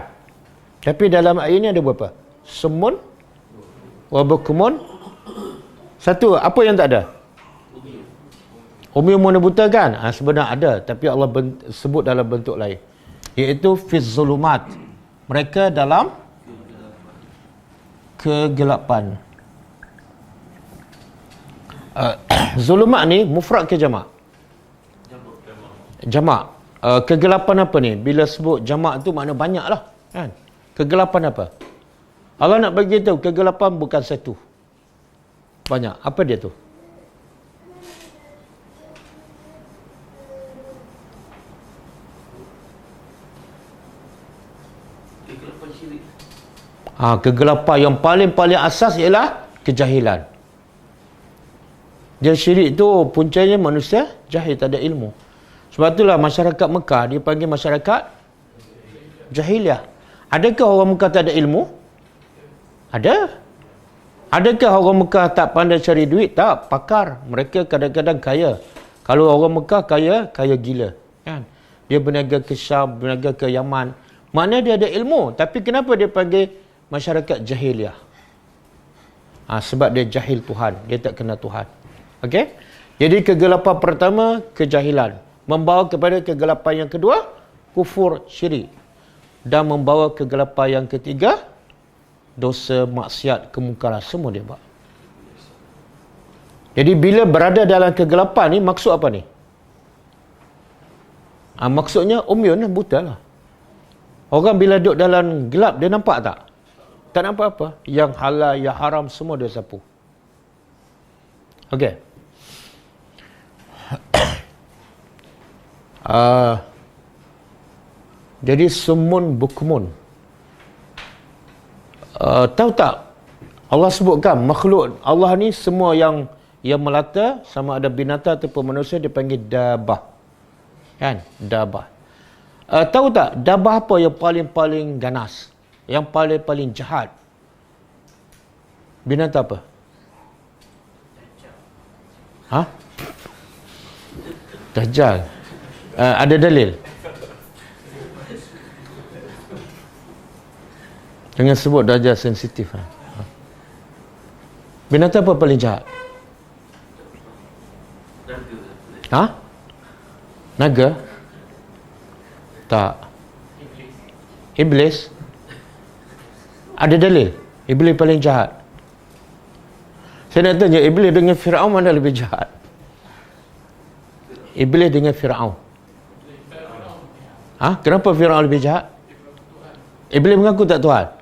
Speaker 2: Tapi dalam ayat ini ada berapa? Semun, wabukmun. 1, apa yang tak ada? Umyun mana buta kan? Sebenarnya ada, tapi Allah sebut dalam bentuk lain. Iaitu fiz zulumat. Mereka dalam kegelapan. Zulumat ni mufrad ke jamak? Jamak. Kegelapan apa ni? Bila sebut jamak tu makna banyak lah. Kan? Kegelapan apa? Allah nak bagi tahu kegelapan bukan satu. Banyak. Apa dia tu?
Speaker 3: Kegelapan syirik.
Speaker 2: Kegelapan yang paling asas ialah kejahilan. Dia syirik tu puncanya manusia jahil, tak ada ilmu. Sebab itulah masyarakat Mekah dipanggil masyarakat jahiliah. Adakah orang Mekah tak ada ilmu? Ada. Adakah orang Mekah tak pandai cari duit? Tak, pakar. Mereka kadang-kadang kaya. Kalau orang Mekah kaya gila. Kan? Dia berniaga ke Syam, berniaga ke Yaman. Maknanya dia ada ilmu. Tapi kenapa dia panggil masyarakat jahiliah? Sebab dia jahil Tuhan. Dia tak kenal Tuhan. Okey? Jadi kegelapan pertama, kejahilan. Membawa kepada kegelapan yang kedua, kufur syirik. Dan membawa kegelapan yang ketiga, dosa, maksiat, kemungkaran. Semua dia buat. Jadi bila berada dalam kegelapan ni, maksud apa ni? Maksudnya umyun, buta lah. Orang bila duduk dalam gelap, dia nampak tak? Tak nampak apa. Yang halal, yang haram, semua dia sapu. Okey. Jadi sumun bukmun. Tahu tak? Allah sebutkan makhluk Allah ni semua yang melata, sama ada binatang ataupun manusia, dipanggil dabah. Kan? Dabah. Tahu tak dabah apa yang paling-paling ganas? Yang paling-paling jahat? Binatang apa? Ha? Dajjal. Ada dalil? Jangan sebut Dajjal sensitif. Binatang apa paling jahat? Ha? Naga? Tak. Iblis? Ada dalil? Iblis paling jahat. Saya nak tanya, Iblis dengan Fir'aun mana lebih jahat? Iblis dengan Fir'aun. Ha? Kenapa Fir'aun lebih jahat? Iblis mengaku tak Tuhan?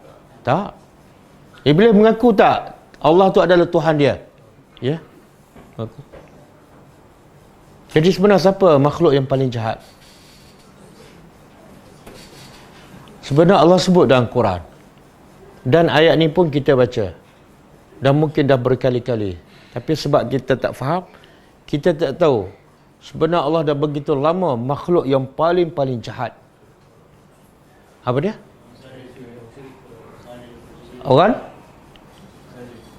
Speaker 2: Tak. Iblis mengaku tak Allah tu adalah Tuhan dia? Ya? Mengaku. Jadi sebenarnya siapa makhluk yang paling jahat? Sebenarnya Allah sebut dalam Quran. Dan ayat ni pun kita baca. Dan mungkin dah berkali-kali. Tapi sebab kita tak faham, kita tak tahu. Sebenarnya Allah dah begitu lama makhluk yang paling-paling jahat. Apa dia? Orang?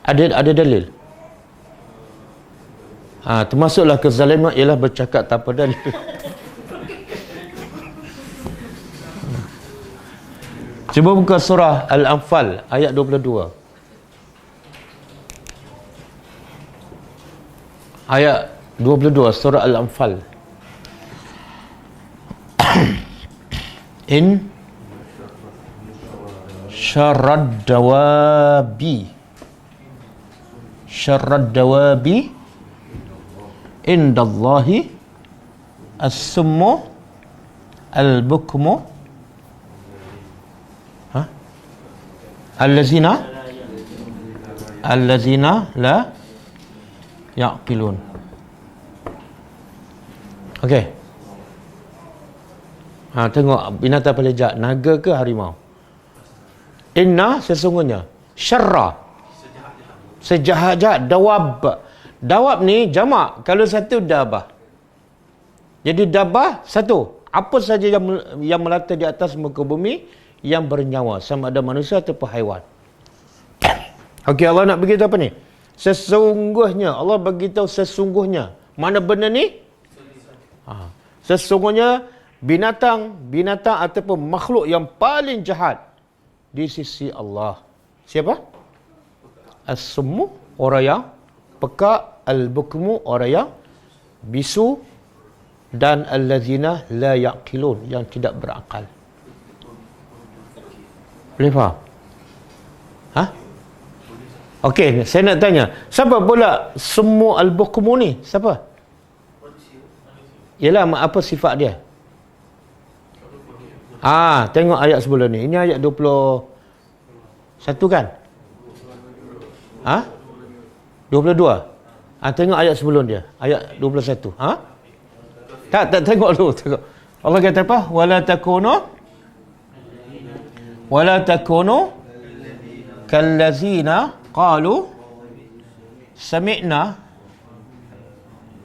Speaker 2: Ada dalil. Termasuklah kezaliman ialah bercakap tanpa dalil. Cuba buka surah Al-Anfal ayat 22. Ayat 22 surah Al-Anfal. In syarrad dawabi indallahi as-summu al-bukmu allazina la yaqilun. Okey. Tengok binatang paling jahat, naga ke harimau? Inna sesungguhnya, syarra sejahat-jahat, dawab ni jamak, kalau satu dabah. Jadi dabah satu, apa saja yang melata di atas muka bumi yang bernyawa, sama ada manusia ataupun haiwan. Okey, Allah nak beritahu apa ni? Sesungguhnya, Allah beritahu sesungguhnya. Mana benda ni? Sesungguhnya binatang ataupun makhluk yang paling jahat di sisi Allah. Siapa? As-summu, orang yang peka, al-bukmu, orang yang bisu, dan allazina la yaqilun, yang tidak berakal. Boleh faham? Okey, saya nak tanya, siapa pula semua al-bukmu ni? Siapa? Ialah apa sifat dia? Tengok ayat sebelum ni. Ini ayat 21 kan? 22. Tengok ayat sebelum dia. Ayat 21. Tak tengok dulu. Tengok. Allah kata apa? Wala takunu kallazina qalu sami'na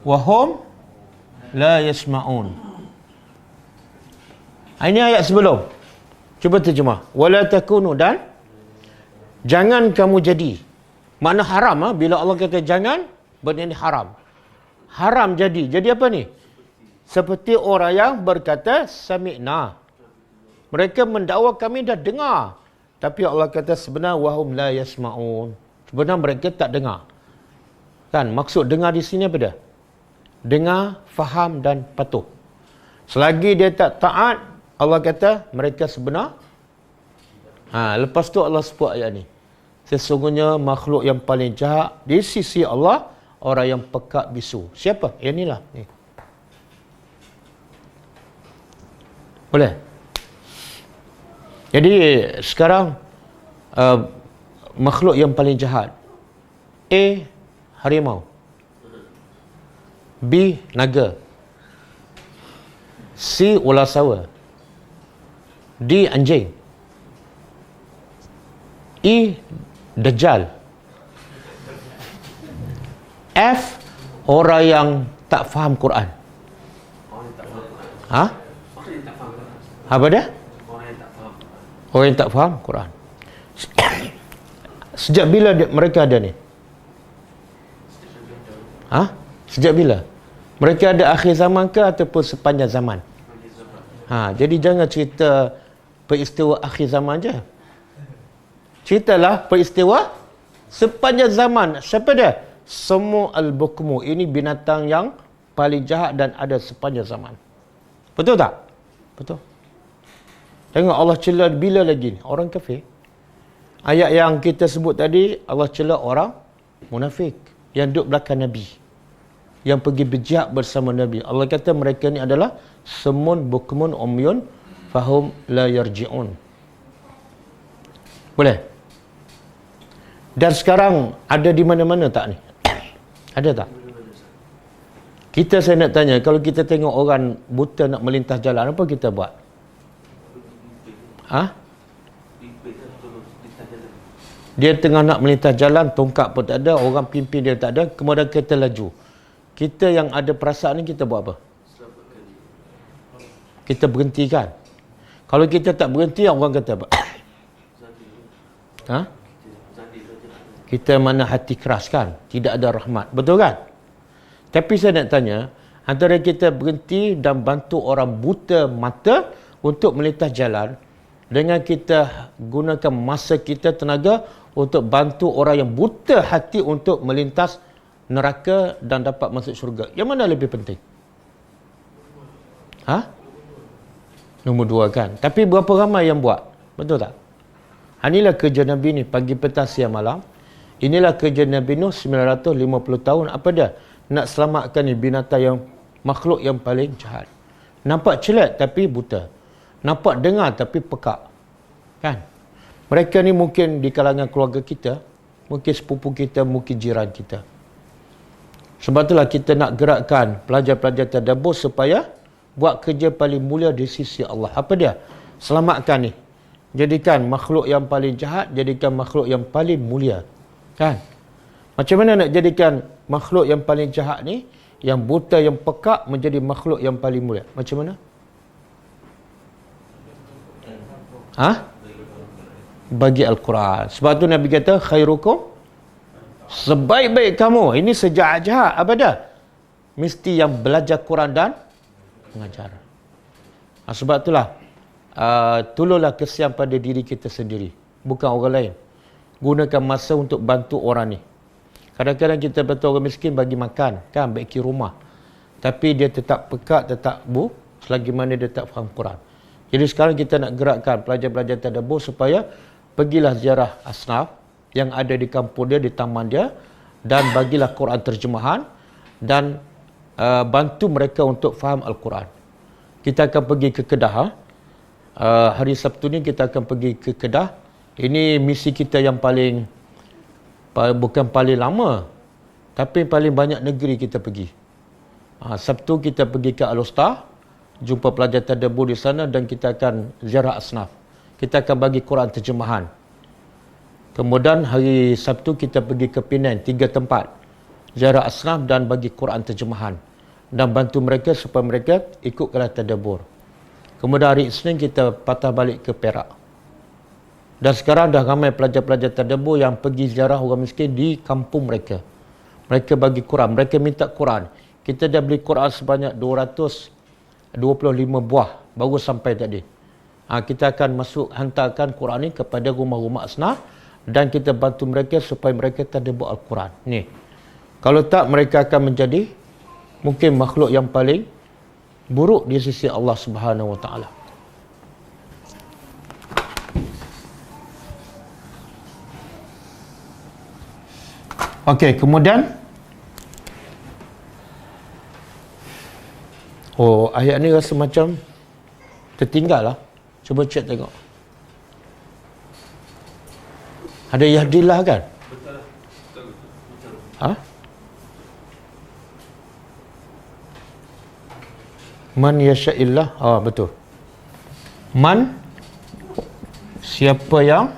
Speaker 2: wa hum la yasma'un. Ini ayat sebelum. Cuba terjemah. Wala takunu, dan jangan kamu jadi. Makna haram. Bila Allah kata jangan, benda ini haram. Haram jadi. Jadi apa ni? Seperti orang yang berkata sami'na. Mereka mendakwa kami dah dengar. Tapi Allah kata sebenarnya wahum la yasma'un. Sebenarnya mereka tak dengar. Kan? Maksud dengar di sini apa dia? Dengar, faham dan patuh. Selagi dia tak taat, Allah kata mereka sebenar. Lepas tu Allah sebut ayat ni. Sesungguhnya makhluk yang paling jahat di sisi Allah, orang yang pekat bisu. Siapa? Yang inilah. Ni. Boleh? Jadi sekarang makhluk yang paling jahat, A. harimau, B. naga, C. ular sawa, D. anjing, E. dajjal, F. orang yang tak faham Quran.
Speaker 3: Orang yang tak faham Quran.
Speaker 2: Ha?
Speaker 3: Orang yang tak faham Quran.
Speaker 2: Apa dia?
Speaker 3: Orang yang tak faham Quran.
Speaker 2: Orang yang tak faham Quran. Sejak bila mereka ada ni? Ha? Sejak bila? Mereka ada akhir zaman ke ataupun sepanjang zaman? Ha, jadi jangan cerita peristiwa akhir zaman je. Ceritalah peristiwa sepanjang zaman. Siapa dia? Semua al-bukmu. Ini binatang yang paling jahat dan ada sepanjang zaman. Betul tak? Betul. Tengok Allah cela bila lagi ni? Orang kafir. Ayat yang kita sebut tadi, Allah cela orang munafik yang duduk belakang Nabi, yang pergi berjihad bersama Nabi. Allah kata mereka ni adalah semun bukmun umyun fahum la yarji'un. Boleh? Dan sekarang ada di mana-mana tak ni? Ada tak? Saya nak tanya, kalau kita tengok orang buta nak melintas jalan, apa kita buat? Ha? Dia tengah nak melintas jalan, tongkat pun tak ada, orang pimpin dia tak ada, kemudian kereta laju. Kita yang ada perasaan ni, kita buat apa? Kita berhenti kan? Kalau kita tak berhenti, orang kata apa? Ha? Kita mana hati keras kan? Tidak ada rahmat. Betul kan? Tapi saya nak tanya, antara kita berhenti dan bantu orang buta mata untuk melintas jalan, dengan kita gunakan masa kita, tenaga untuk bantu orang yang buta hati untuk melintas neraka dan dapat masuk syurga, yang mana lebih penting? Ha? Nombor 2 kan? Tapi berapa ramai yang buat? Betul tak? Inilah kerja Nabi ni, pagi, petang, siang, malam. Inilah kerja Nabi Nuh 950 tahun. Apa dia? Nak selamatkan ni binatang yang, makhluk yang paling jahat. Nampak celak tapi buta. Nampak dengar tapi pekak. Kan? Mereka ni mungkin di kalangan keluarga kita, mungkin sepupu kita, mungkin jiran kita. Sebab itulah kita nak gerakkan pelajar-pelajar tadabbur supaya buat kerja paling mulia di sisi Allah. Apa dia? Selamatkan ni. Jadikan makhluk yang paling jahat, jadikan makhluk yang paling mulia. Kan? Macam mana nak jadikan makhluk yang paling jahat ni, yang buta, yang pekak, menjadi makhluk yang paling mulia? Macam mana? Ha? Bagi Al-Quran. Sebab tu Nabi kata, khairukum, sebaik-baik kamu. Ini sejahat-jahat. Apa dah? Mesti yang belajar Quran dan mengajar. Sebab itulah, tolonglah kesian pada diri kita sendiri, bukan orang lain. Gunakan masa untuk bantu orang ni. Kadang-kadang kita bantu orang miskin bagi makan, kan, baiki rumah. Tapi dia tetap pekat, tetap selagi mana dia tak faham Quran. Jadi sekarang kita nak gerakkan pelajar-pelajar tadabbur supaya pergilah ziarah asnaf yang ada di kampung dia, di taman dia, dan bagilah Quran terjemahan dan bantu mereka untuk faham Al-Quran. Kita akan pergi ke Kedah. Hari Sabtu ni kita akan pergi ke Kedah. Ini misi kita yang paling, bukan paling lama, tapi paling banyak negeri kita pergi. Sabtu kita pergi ke Al-Usta, jumpa pelajar tadabbur di sana, dan kita akan ziarah asnaf. Kita akan bagi Quran terjemahan. Kemudian hari Sabtu kita pergi ke Penang, 3 tempat. Ziarah asnaf dan bagi Quran terjemahan. Dan bantu mereka supaya mereka ikut kelas tadabbur. Kemudian hari Isnin kita patah balik ke Perak. Dan sekarang dah ramai pelajar-pelajar tadabbur yang pergi ziarah orang miskin di kampung mereka. Mereka bagi Quran, mereka minta Quran. Kita dah beli Quran sebanyak 225 buah baru sampai tadi. Kita akan hantarkan Quran ni kepada rumah-rumah asnaf dan kita bantu mereka supaya mereka tadabbur Al-Quran. Ni. Kalau tak, mereka akan menjadi mungkin makhluk yang paling buruk di sisi Allah Subhanahu Wa Taala. Okey, kemudian ayat ni rasa macam tertinggal lah. Cuba cek tengok. Ada yahdillah kan?
Speaker 3: Betul lah. Betul.
Speaker 2: Ha? Man yasha'illah. Betul. Man, siapa yang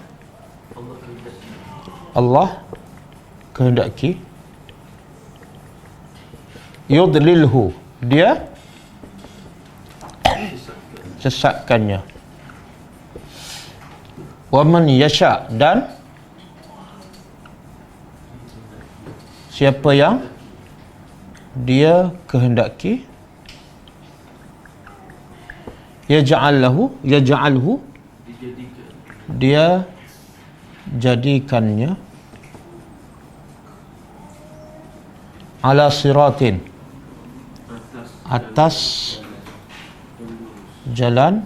Speaker 2: Allah kehendaki, yudlilhu, dia sesatkannya. Wa man yasha', dan siapa yang dia kehendaki, yaj'alhu, dia jadikannya ala siratin, atas jalan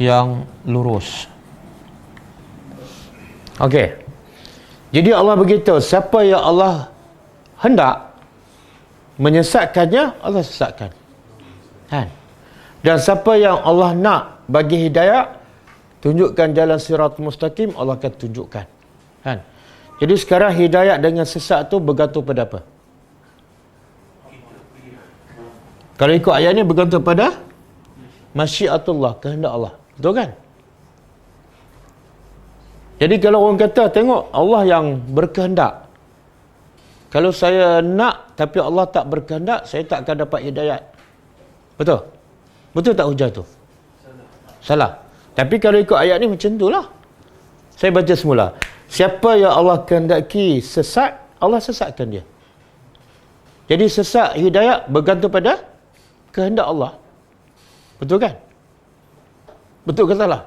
Speaker 2: yang lurus. Okey. Jadi Allah beritahu, siapa yang Allah hendak menyesatkannya, Allah sesatkan. Kan? Dan siapa yang Allah nak bagi hidayah, tunjukkan jalan siratul mustaqim, Allah akan tunjukkan. Kan? Jadi sekarang hidayah dengan sesat tu bergantung pada apa? Kalau ikut ayat ni bergantung pada masyiatullah, kehendak Allah. Betul kan? Jadi kalau orang kata, tengok Allah yang berkehendak. Kalau saya nak tapi Allah tak berkehendak, saya tak akan dapat hidayat. Betul? Betul tak hujah tu? Salah. Tapi kalau ikut ayat ni macam tu lah. Saya baca semula. Siapa yang Allah kehendaki sesat, Allah sesatkan dia. Jadi sesat hidayah bergantung pada kehendak Allah. Betul kan? Betul ke salah?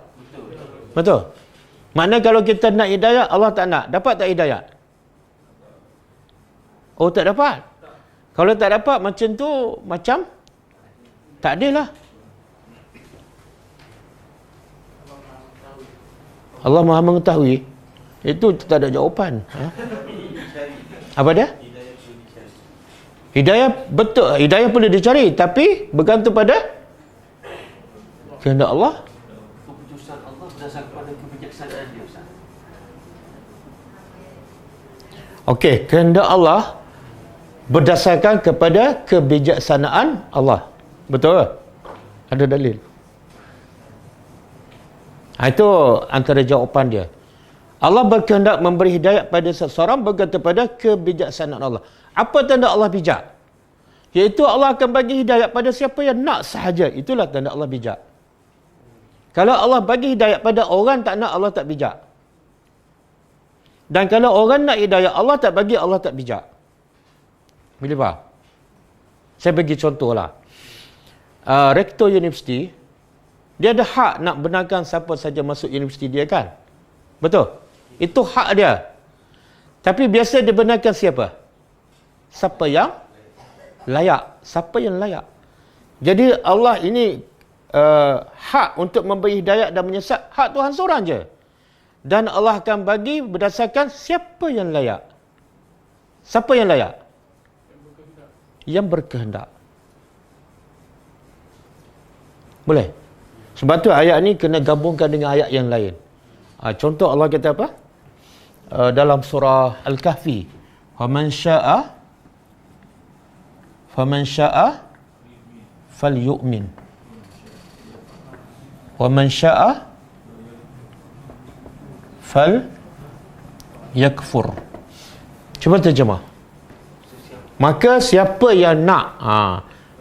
Speaker 2: Betul. Maknanya kalau kita nak hidayah, Allah tak nak. Dapat tak hidayah? Oh, tak dapat. Kalau tak dapat macam tu, macam tak adil lah. Allah Maha mengetahui. Itu tak ada jawapan. Apa dia? Hidayah betul. Hidayah boleh dicari. Tapi bergantung pada kehendak Allah.
Speaker 3: Keputusan Allah berdasarkan pada kebijaksanaan dia, Ustaz.
Speaker 2: Okey, kehendak Allah berdasarkan kepada kebijaksanaan Allah. Betul? Ada dalil. Itu antara jawapan dia. Allah berkehendak memberi hidayah pada seseorang bergantung pada kebijaksanaan Allah. Apa tanda Allah bijak? Iaitu Allah akan bagi hidayah pada siapa yang nak sahaja. Itulah tanda Allah bijak. Kalau Allah bagi hidayah pada orang tak nak, Allah tak bijak. Dan kalau orang nak hidayah, Allah tak bagi, Allah tak bijak. Boleh faham? Saya bagi contohlah. Rektor universiti, dia ada hak nak benarkan siapa saja masuk universiti dia kan? Betul? Itu hak dia. Tapi biasa dia benarkan siapa? Siapa yang layak. Siapa yang layak. Jadi Allah ini hak untuk memberi hidayah dan menyesat, hak Tuhan seorang je. Dan Allah akan bagi berdasarkan siapa yang layak. Siapa yang layak? Yang berkehendak. Boleh? Sebab tu ayat ni kena gabungkan dengan ayat yang lain. Contoh Allah kata apa? Dalam surah Al-Kahfi. Faman sya'a falyu'min. Wa man sya'a falyakfur. Cuba terjemah. Maka siapa yang nak,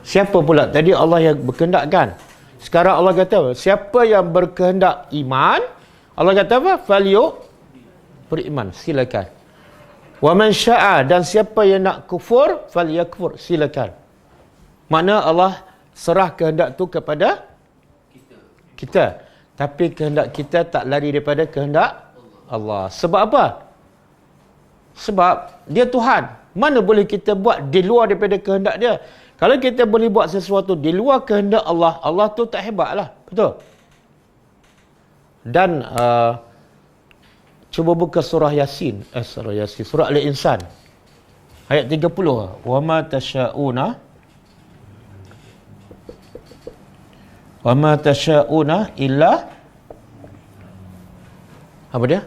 Speaker 2: siapa pula? Tadi Allah yang berkehendak kan? Sekarang Allah kata, siapa yang berkehendak iman, Allah kata apa? Beriman, silakan. Wa man sya'a, dan siapa yang nak kufur, falyakfur, silakan. Makna Allah serah kehendak tu kepada kita. Tapi kehendak kita tak lari daripada kehendak Allah. Sebab apa? Sebab dia Tuhan. Mana boleh kita buat di luar daripada kehendak dia? Kalau kita boleh buat sesuatu di luar kehendak Allah, Allah tu tak hebat lah. Betul? Dan cuba buka surah Yasin. Surah Al-Insan. Ayat 30. Wa ma tasha'una illa Apa dia?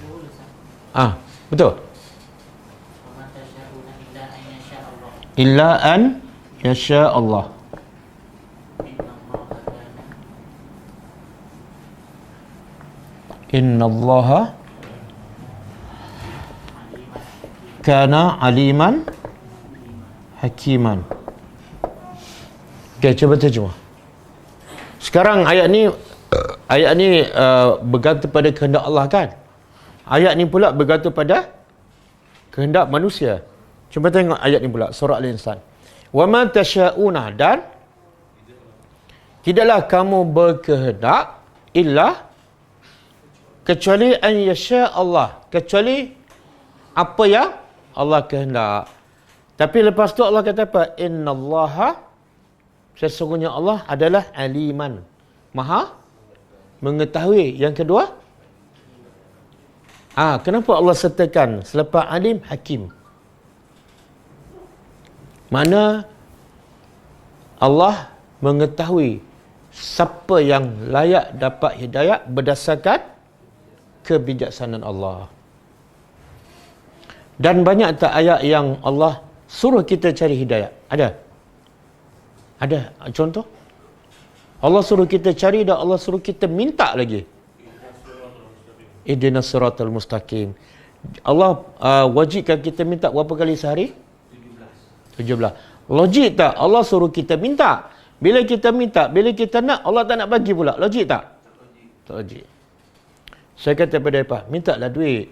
Speaker 4: Dulu sama.
Speaker 2: Betul.
Speaker 4: Wa ma tasyauna illa an yasha Allah.
Speaker 2: Illa an yasha Allah.
Speaker 4: Inna Allah
Speaker 2: Innallaha
Speaker 4: kana aliman
Speaker 2: kana aliman hakiman. Okey, cuba terjemah. Sekarang ayat ni bergantung pada kehendak Allah kan? Ayat ni pula bergantung pada kehendak manusia. Cuba tengok ayat ni pula, surah Al-Insan. Wa ma tasyauna, dan tidaklah kamu berkehendak illa kecuali an yasha Allah, kecuali apa yang Allah kehendak. Tapi lepas tu Allah kata apa? Innallaha, sesungguhnya Allah adalah aliman, maha mengetahui. Yang kedua, kenapa Allah sertakan selepas alim hakim? Mana Allah mengetahui siapa yang layak dapat hidayah berdasarkan kebijaksanaan Allah. Dan banyak tak ayat yang Allah suruh kita cari hidayah? Ada? Ada contoh? Allah suruh kita cari dan Allah suruh kita minta lagi. Ihdinas siratal mustaqim. Allah wajibkan kita minta berapa kali sehari? 17. Logik tak? Allah suruh kita minta. Bila kita minta, bila kita nak, Allah tak nak bagi pula. Logik tak? Tak logik. Saya kata pada mereka, mintalah duit.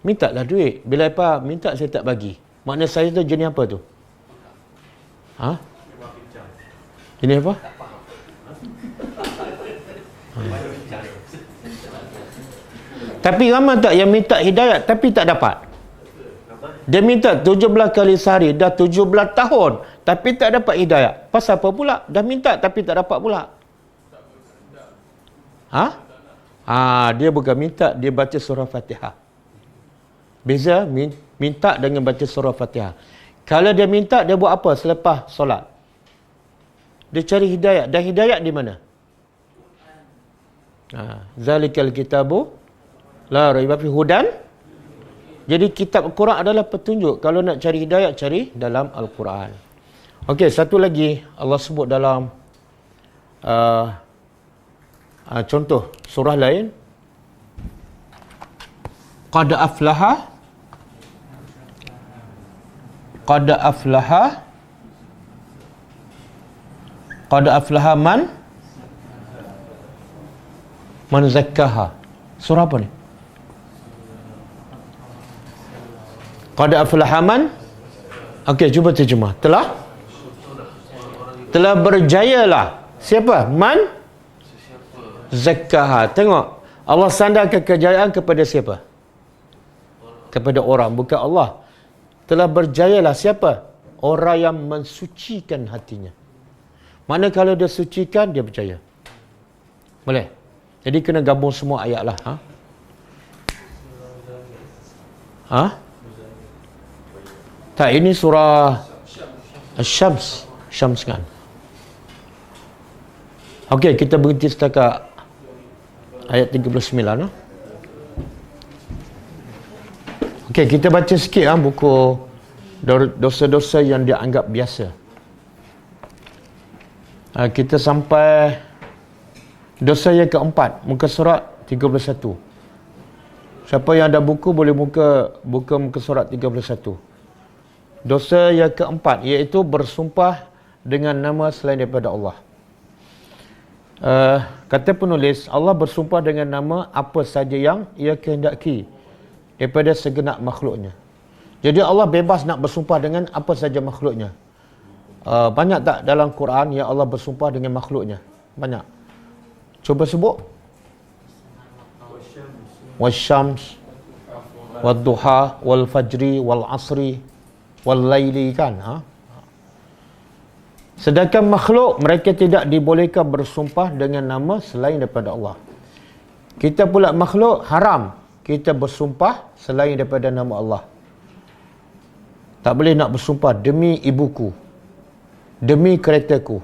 Speaker 2: Mintalah duit. Bila mereka minta, saya tak bagi. Makna saya tu jenis apa tu? Jenis apa? Tapi ramai tak yang minta hidayat tapi tak dapat? Dia minta 17 kali sehari, dah 17 tahun tapi tak dapat hidayat. Pasal apa pula? Dah minta tapi tak dapat pula. Dia bukan minta, dia baca surah Fatihah. Beza minta dengan baca surah Fatihah. Kalau dia minta, dia buat apa selepas solat? Dia cari hidayat. Dan hidayat di mana? Zalikal kitabu la raiba fi hudan. Jadi kitab Al-Quran adalah petunjuk. Kalau nak cari hidayat, cari dalam Al-Quran. Okey, satu lagi Allah sebut dalam contoh surah lain. Qad aflaha man zakkaha. Surah apa ni? Qad aflaha man. Okey, cuba terjemah. Telah berjayalah. Siapa? Man zakkaha. Tengok, Allah sandarkan kejayaan kepada siapa? Kepada orang, bukan Allah. Telah berjayalah siapa? Orang yang mensucikan hatinya. Mana kalau dia sucikan, dia berjaya. Boleh? Jadi kena gabung semua ayat lah. Tak, ini surah Asy-Syams. Syams kan. Okey, kita berhenti setakat ayat 39. Okey, kita baca sikit buku dosa-dosa yang dianggap biasa. Kita sampai dosa yang keempat, muka surat 31. Siapa yang ada buku boleh buka muka surat 31. Dosa yang keempat, iaitu bersumpah dengan nama selain daripada Allah. Kata penulis, Allah bersumpah dengan nama apa saja yang ia kehendaki daripada segenap makhluknya. Jadi Allah bebas nak bersumpah dengan apa saja makhluknya. Banyak tak dalam Quran yang Allah bersumpah dengan makhluknya? Banyak. Cuba sebut. Wasyams, wadduha, wal fajri, wal asri, wal laili kan. Sedangkan makhluk, mereka tidak dibolehkan bersumpah dengan nama selain daripada Allah. Kita pula makhluk, haram kita bersumpah selain daripada nama Allah. Tak boleh nak bersumpah demi ibuku, demi keretaku.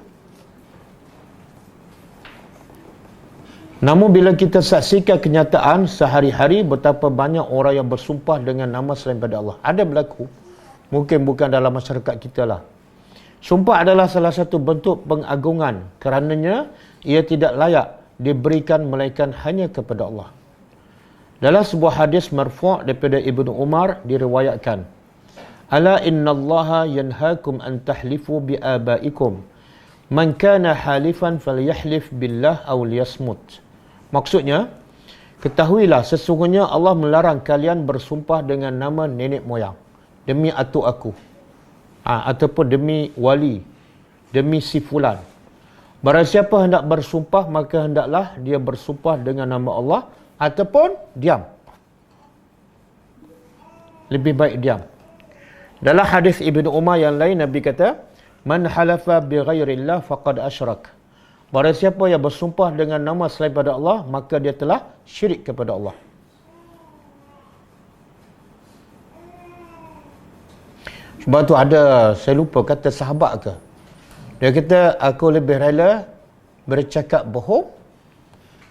Speaker 2: Namun bila kita saksikan kenyataan sehari-hari betapa banyak orang yang bersumpah dengan nama selain pada Allah. Ada berlaku. Mungkin bukan dalam masyarakat kita lah. Sumpah adalah salah satu bentuk pengagungan. Kerananya ia tidak layak diberikan melainkan hanya kepada Allah. Dalam sebuah hadis marfu' daripada Ibnu Umar diriwayatkan, "Ala innallaha yanhaakum an tahlifu bi abaikum. Man kana halifan falyahlif billah aw liyasmut." Maksudnya, ketahuilah sesungguhnya Allah melarang kalian bersumpah dengan nama nenek moyang, demi atuk aku, ataupun demi wali, demi si fulan. Barang siapa hendak bersumpah, maka hendaklah dia bersumpah dengan nama Allah ataupun diam. Lebih baik diam. Dalam hadis Ibnu Umar yang lain, Nabi kata, "Man halafa bi ghairillah faqad asyrak." Barang siapa yang bersumpah dengan nama selain pada Allah, maka dia telah syirik kepada Allah. Sebab tu ada, saya lupa kata sahabat ke, dia kata, aku lebih rela bercakap bohong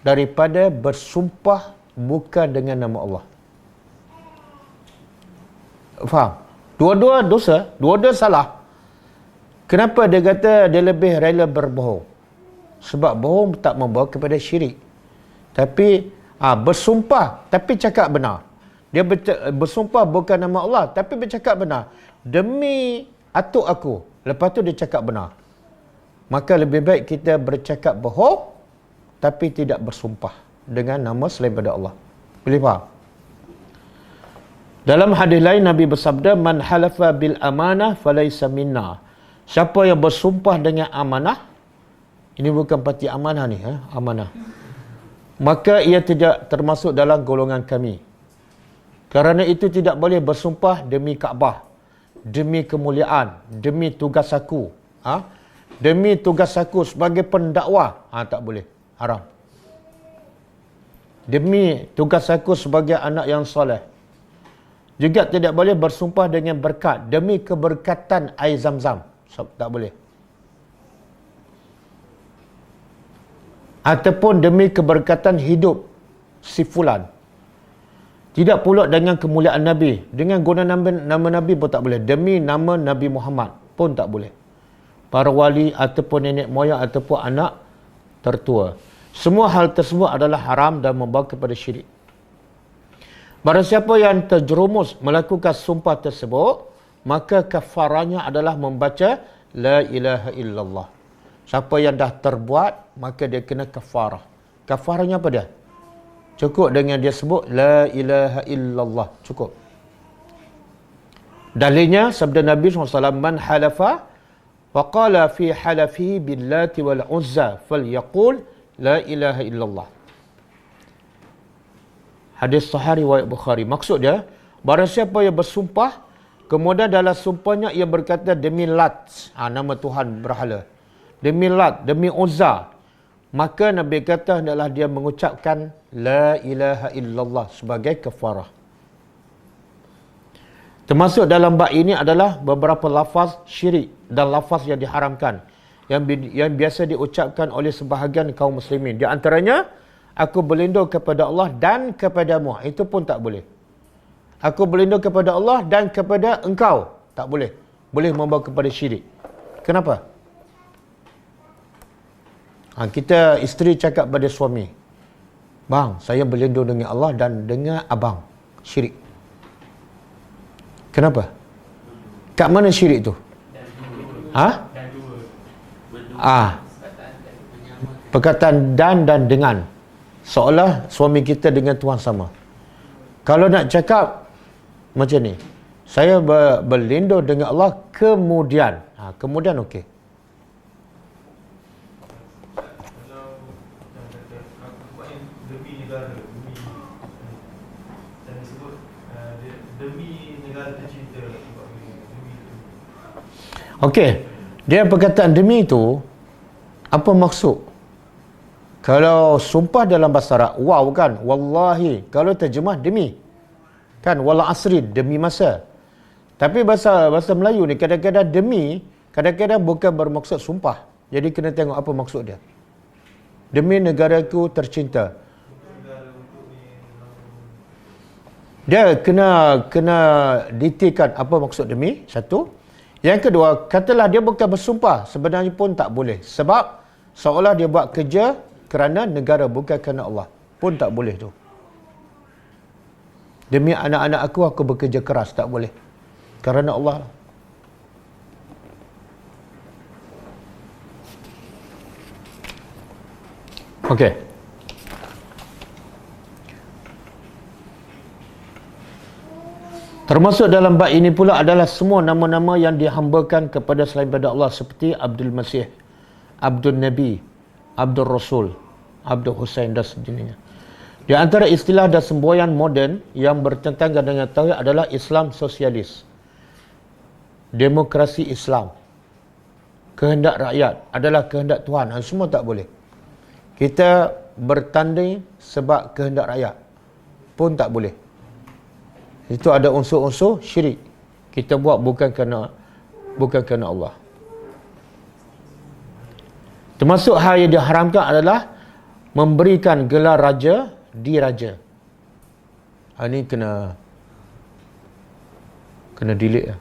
Speaker 2: daripada bersumpah bukan dengan nama Allah. Faham? Dua-dua dosa, dua-dua salah. Kenapa dia kata dia lebih rela berbohong? Sebab bohong tak membawa kepada syirik. Tapi bersumpah tapi cakap benar. Dia bersumpah bukan nama Allah tapi bercakap benar. Demi atuk aku. Lepas tu dia cakap benar. Maka lebih baik kita bercakap bohong tapi tidak bersumpah dengan nama selain pada Allah. Boleh faham? Dalam hadis lain Nabi bersabda, "Man halafa bil amanah falaysa minna." Siapa yang bersumpah dengan amanah, ini bukan parti amanah ni, amanah, maka ia tidak termasuk dalam golongan kami. Kerana itu tidak boleh bersumpah demi Kaabah, demi kemuliaan, demi tugas aku, demi tugas aku sebagai pendakwah, tak boleh, haram. Demi tugas aku sebagai anak yang soleh. Juga tidak boleh bersumpah dengan berkat, demi keberkatan air zam-zam, tak boleh. Ataupun demi keberkatan hidup si fulan. Tidak pula dengan kemuliaan Nabi. Dengan guna nama Nabi pun tak boleh. Demi nama Nabi Muhammad pun tak boleh. Para wali ataupun nenek moyang ataupun anak tertua. Semua hal tersebut adalah haram dan membawa kepada syirik. Barang siapa yang terjerumus melakukan sumpah tersebut, maka kafaranya adalah membaca La ilaha illallah. Siapa yang dah terbuat, maka dia kena kafarah. Kafarahnya apa dia? Cukup dengan dia sebut La ilaha illallah. Cukup. Dalilnya sabda Nabi SAW, "Man halafa faqala fi halafihi billati wal uzza falyaqul la ilaha illallah." Hadis sahih riwayat Bukhari. Maksud dia, barang siapa yang bersumpah, kemudian dalam sumpahnya ia berkata demi Lat, nama Tuhan berhala, demi Lat, demi Uzza, maka Nabi kata hendaklah dia mengucapkan La ilaha illallah sebagai kafarah. Termasuk dalam bab ini adalah beberapa lafaz syirik dan lafaz yang diharamkan, yang biasa diucapkan oleh sebahagian kaum muslimin. Di antaranya, aku berlindung kepada Allah dan kepadamu. Itu pun tak boleh. Aku berlindung kepada Allah dan kepada engkau. Tak boleh. Boleh membawa kepada syirik. Kenapa? Kita isteri cakap pada suami, "Bang, saya berlindung dengan Allah dan dengan abang." Syirik. Kenapa? Kat mana syirik tu? Perkataan dan dengan. Seolah suami kita dengan Tuhan sama. Kalau nak cakap macam ni, saya berlindung dengan Allah kemudian. Kemudian okey. Okey, dia perkataan demi itu apa maksud? Kalau sumpah dalam bahasa Arab, wow kan, wallahi. Kalau terjemah demi, kan, wal asri, demi masa. Tapi bahasa Melayu ni kadang-kadang demi, kadang-kadang bukan bermaksud sumpah. Jadi kena tengok apa maksud dia. Demi negaraku tercinta. Dia kena detailkan apa maksud demi. Satu. Yang kedua, katalah dia bukan bersumpah, sebenarnya pun tak boleh. Sebab seolah dia buat kerja kerana negara, bukan kerana Allah. Pun tak boleh tu. Demi anak-anak aku bekerja keras, tak boleh. Kerana Allah. Okey. Termasuk dalam bab ini pula adalah semua nama-nama yang dihambakan kepada selain daripada Allah, seperti Abdul Masih, Abdul Nabi, Abdul Rasul, Abdul Husain dan sejenisnya. Di antara istilah dan semboyan moden yang bertentangan dengan tauhid adalah Islam sosialis, demokrasi Islam, kehendak rakyat adalah kehendak Tuhan. Semua tak boleh. Kita bertanding sebab kehendak rakyat pun tak boleh. Itu ada unsur-unsur syirik. Kita buat bukan kerana Allah. Termasuk hal yang diharamkan adalah memberikan gelar raja di raja. Ini kena delete.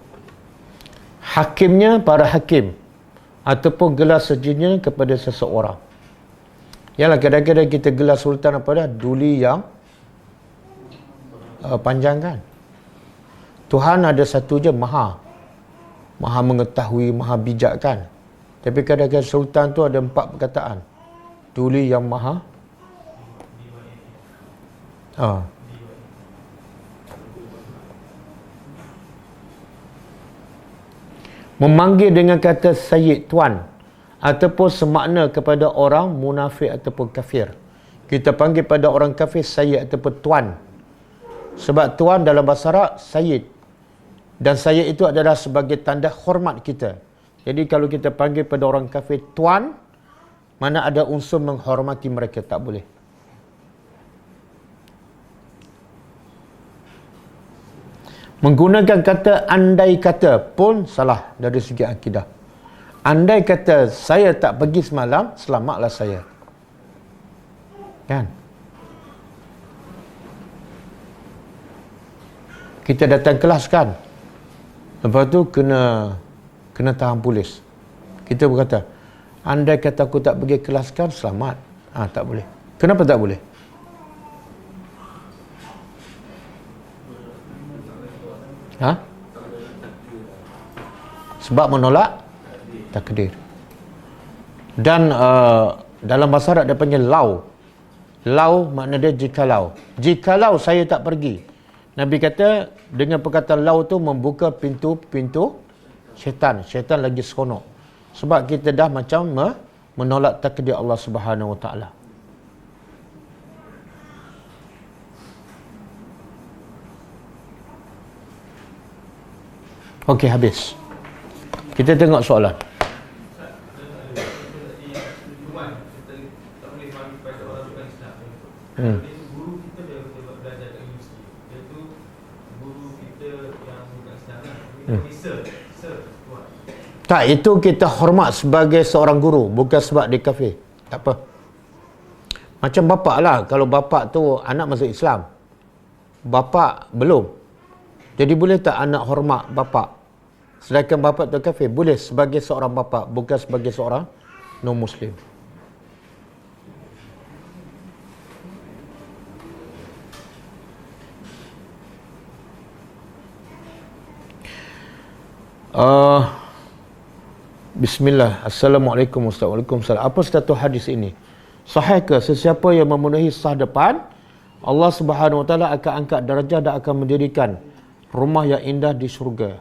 Speaker 2: Hakimnya para hakim ataupun gelar sejenisnya kepada seseorang. Yalah, kadang-kadang kita gelar sultan apa dah? Duli yang panjang kan. Tuhan ada satu je, maha mengetahui, maha bijak kan. Tapi kadang-kadang sultan tu ada 4 perkataan. Duli yang maha memanggil dengan kata Sayyid, Tuan, ataupun semakna kepada orang munafik ataupun kafir. Kita panggil pada orang kafir Sayyid ataupun Tuan. Sebab Tuan dalam bahasa Arab Sayyid. Dan Sayyid itu adalah sebagai tanda hormat kita. Jadi kalau kita panggil pada orang kafir Tuan, mana ada unsur menghormati mereka, tak boleh. Menggunakan kata andai kata pun salah dari segi akidah. Andai kata saya tak pergi semalam, selamatlah saya. Kan? Kita datang kelas kan. Lepas tu kena tahan polis. Kita berkata, andai kata aku tak pergi kelas kan, selamat. Tak boleh. Kenapa tak boleh? Sebab menolak takdir. Dan dalam bahasa Arab dia panggil lau. Lau makna dia jikalau. Jikalau saya tak pergi. Nabi kata dengan perkataan lau tu membuka pintu syaitan. Syaitan lagi seronok. Sebab kita dah macam menolak takdir Allah Subhanahu Wa Taala. Okey, habis. Kita tengok soalan.
Speaker 3: Guru kita dia belajar kat universiti. Dia tu guru kita yang bukan Islam lah. Sir, tuan.
Speaker 2: Tak, itu kita hormat sebagai seorang guru, bukan sebab dia kafir. Tak apa. Macam bapak lah. Kalau bapak tu anak masuk Islam, bapak belum. Jadi boleh tak anak hormat bapak? Sedangkan bapak tu kafir. Boleh sebagai seorang bapak, bukan sebagai seorang non-Muslim. Bismillah. Assalamualaikum Ustaz. Waalaikumsalam. Apa status hadis ini? Sahih ke sesiapa yang memenuhi sah depan, Allah Subhanahu Wa Taala akan angkat darjah dan akan mendirikan rumah yang indah di syurga?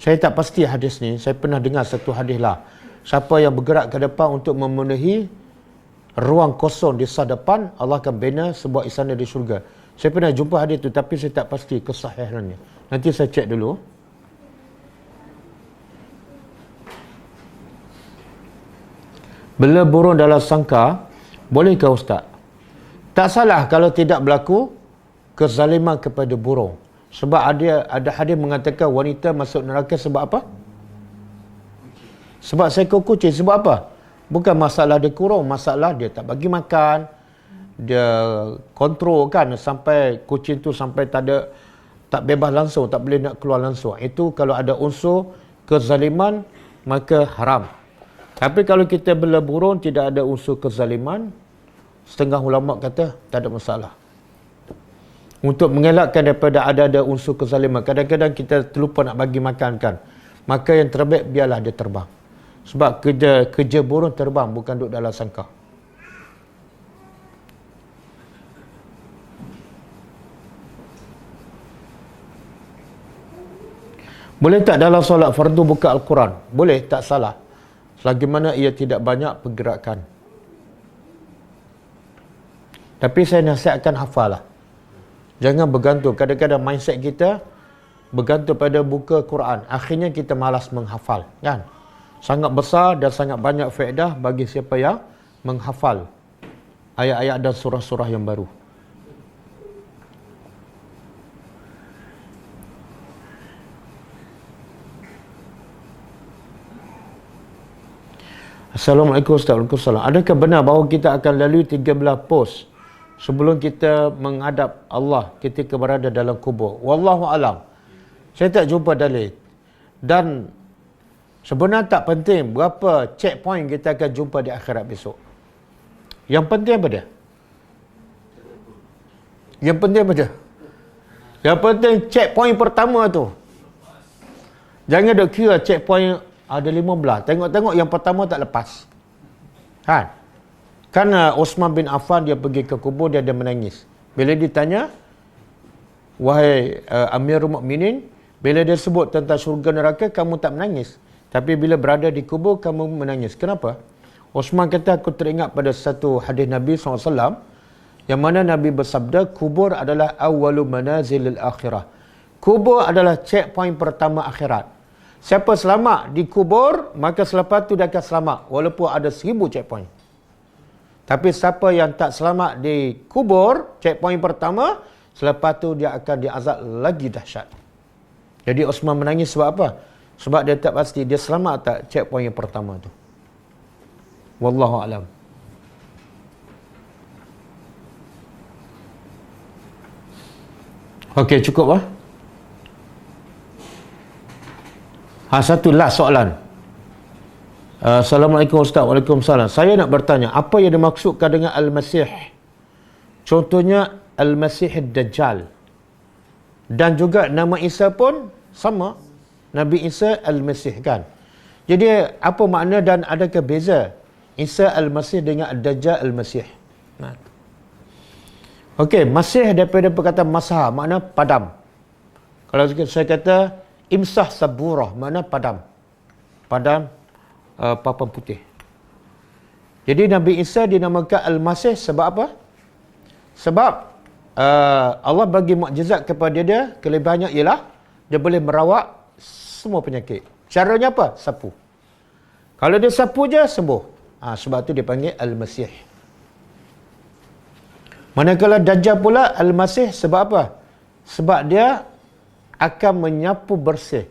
Speaker 2: Saya tak pasti hadis ni. Saya pernah dengar satu hadis lah. Siapa yang bergerak ke depan untuk memenuhi ruang kosong di sah depan, Allah akan bina sebuah istana di syurga. Saya pernah jumpa hadis tu, tapi saya tak pasti kesahihannya. Nanti saya cek dulu. Bela burung dalam sangka, bolehkah Ustaz? Tak salah kalau tidak berlaku kezaliman kepada burung. Sebab ada hadis mengatakan wanita masuk neraka sebab apa? Sebab seekor kucing. Sebab apa? Bukan masalah dia kurung, masalah dia tak bagi makan, dia kontrol kan sampai kucing tu sampai tak bebas langsung, tak boleh nak keluar langsung. Itu kalau ada unsur kezaliman maka haram. Tapi kalau kita bela burung tidak ada unsur kezaliman, setengah ulama kata tak ada masalah. Untuk mengelakkan daripada ada unsur kezaliman, kadang-kadang kita terlupa nak bagi makan kan, maka yang terbaik biarlah dia terbang. Sebab kerja burung terbang, bukan duduk dalam sangkar. Boleh tak dalam solat fardu buka Al-Quran? Boleh, tak salah. Selagi mana ia tidak banyak pergerakan. Tapi saya nasihatkan hafal lah. Jangan bergantung. Kadang-kadang mindset kita bergantung pada buka Quran. Akhirnya kita malas menghafal. Kan? Sangat besar dan sangat banyak faedah bagi siapa yang menghafal ayat-ayat dan surah-surah yang baru. Assalamualaikum Ustaz. Waalaikumsalam. Adakah benar bahawa kita akan lalui 13 pos sebelum kita menghadap Allah ketika berada dalam kubur? Wallahu alam. Saya tak jumpa dalil. Dan sebenarnya tak penting berapa checkpoint kita akan jumpa di akhirat besok. Yang penting apa dia? Yang penting apa dia? Yang penting checkpoint pertama tu. Jangan duk kira checkpoint ada 15. Tengok-tengok yang pertama tak lepas. Kan? Kan Osman bin Affan dia pergi ke kubur, dia ada menangis. Bila ditanya, wahai Amirul Mukminin, bila dia sebut tentang syurga neraka, kamu tak menangis. Tapi bila berada di kubur, kamu menangis. Kenapa? Osman kata, aku teringat pada satu hadis Nabi SAW, yang mana Nabi bersabda, kubur adalah awwalu manazilil akhirah. Kubur adalah checkpoint pertama akhirat. Siapa selamat di kubur, maka selepas tu dia akan selamat. Walaupun ada 1000 checkpoint. Tapi siapa yang tak selamat di kubur, checkpoint pertama, selepas tu dia akan diazab lagi dahsyat. Jadi Osman menangis sebab apa? Sebab dia tak pasti dia selamat tak checkpoint yang pertama tu. Wallahu alam. Okey, cukup lah. Satu last soalan. Assalamualaikum Ustaz. Waalaikumsalam. Saya nak bertanya, apa yang dimaksudkan dengan Al-Masih? Contohnya Al-Masih Ad-Dajjal. Dan juga nama Isa pun sama. Nabi Isa Al-Masih kan. Jadi apa makna dan adakah beza Isa Al-Masih dengan Ad-Dajjal Al-Masih? Okey, Masih daripada perkataan masah, makna padam. Kalau saya kata imsah saburah, makna padam. Padam papan putih. Jadi Nabi Isa dinamakan Al-Masih sebab apa? Sebab Allah bagi mukjizat kepada dia, kelebihannya ialah dia boleh merawat semua penyakit. Caranya apa? Sapu. Kalau dia sapu je, sembuh. Sebab tu dia panggil Al-Masih. Manakala Dajjal pula Al-Masih sebab apa? Sebab dia akan menyapu bersih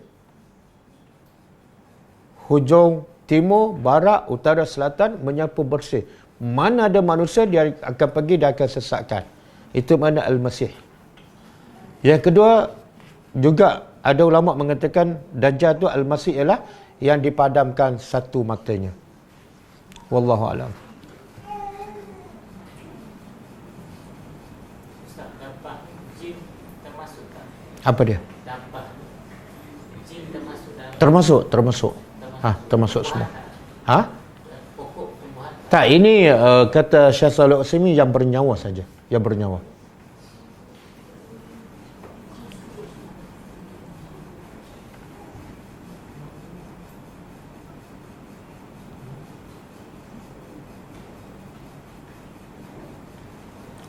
Speaker 2: hujung timur, barat, utara, selatan, menyapu bersih. Mana ada manusia, dia akan pergi, dia akan sesatkan. Itu makna Al-Masih. Yang kedua, juga ada ulama mengatakan Dajjal tu Al-Masih ialah yang dipadamkan satu matanya. Wallahu a'lam.
Speaker 4: Ustaz, dampak jin termasuk tak?
Speaker 2: Apa dia?
Speaker 4: Dampak jin termasuk dalam
Speaker 2: Termasuk. Termasuk semua.
Speaker 4: pokok tumbuhan.
Speaker 2: Tak, ini kata Syekh Shalih Al-Utsaimin yang bernyawa saja. Yang bernyawa.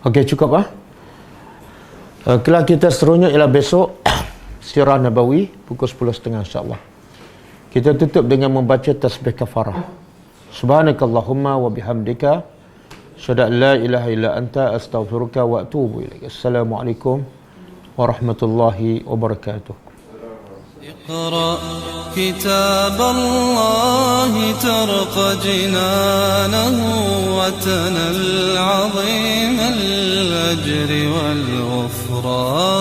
Speaker 2: Okey, cukup lah. Kelas kita seterusnya ialah besok Sirah Nabawi pukul 10.30 insya-Allah. Kita tutup dengan membaca tasbih kafarah. Subhanakallahumma wa bihamdika asyhadu an la ilaha illa anta astaghfiruka wa atubu ilaik. Assalamualaikum warahmatullahi wabarakatuh.
Speaker 1: اقرأ كتاب الله ترقى جنانه وتنل عظيم الأجر والغفران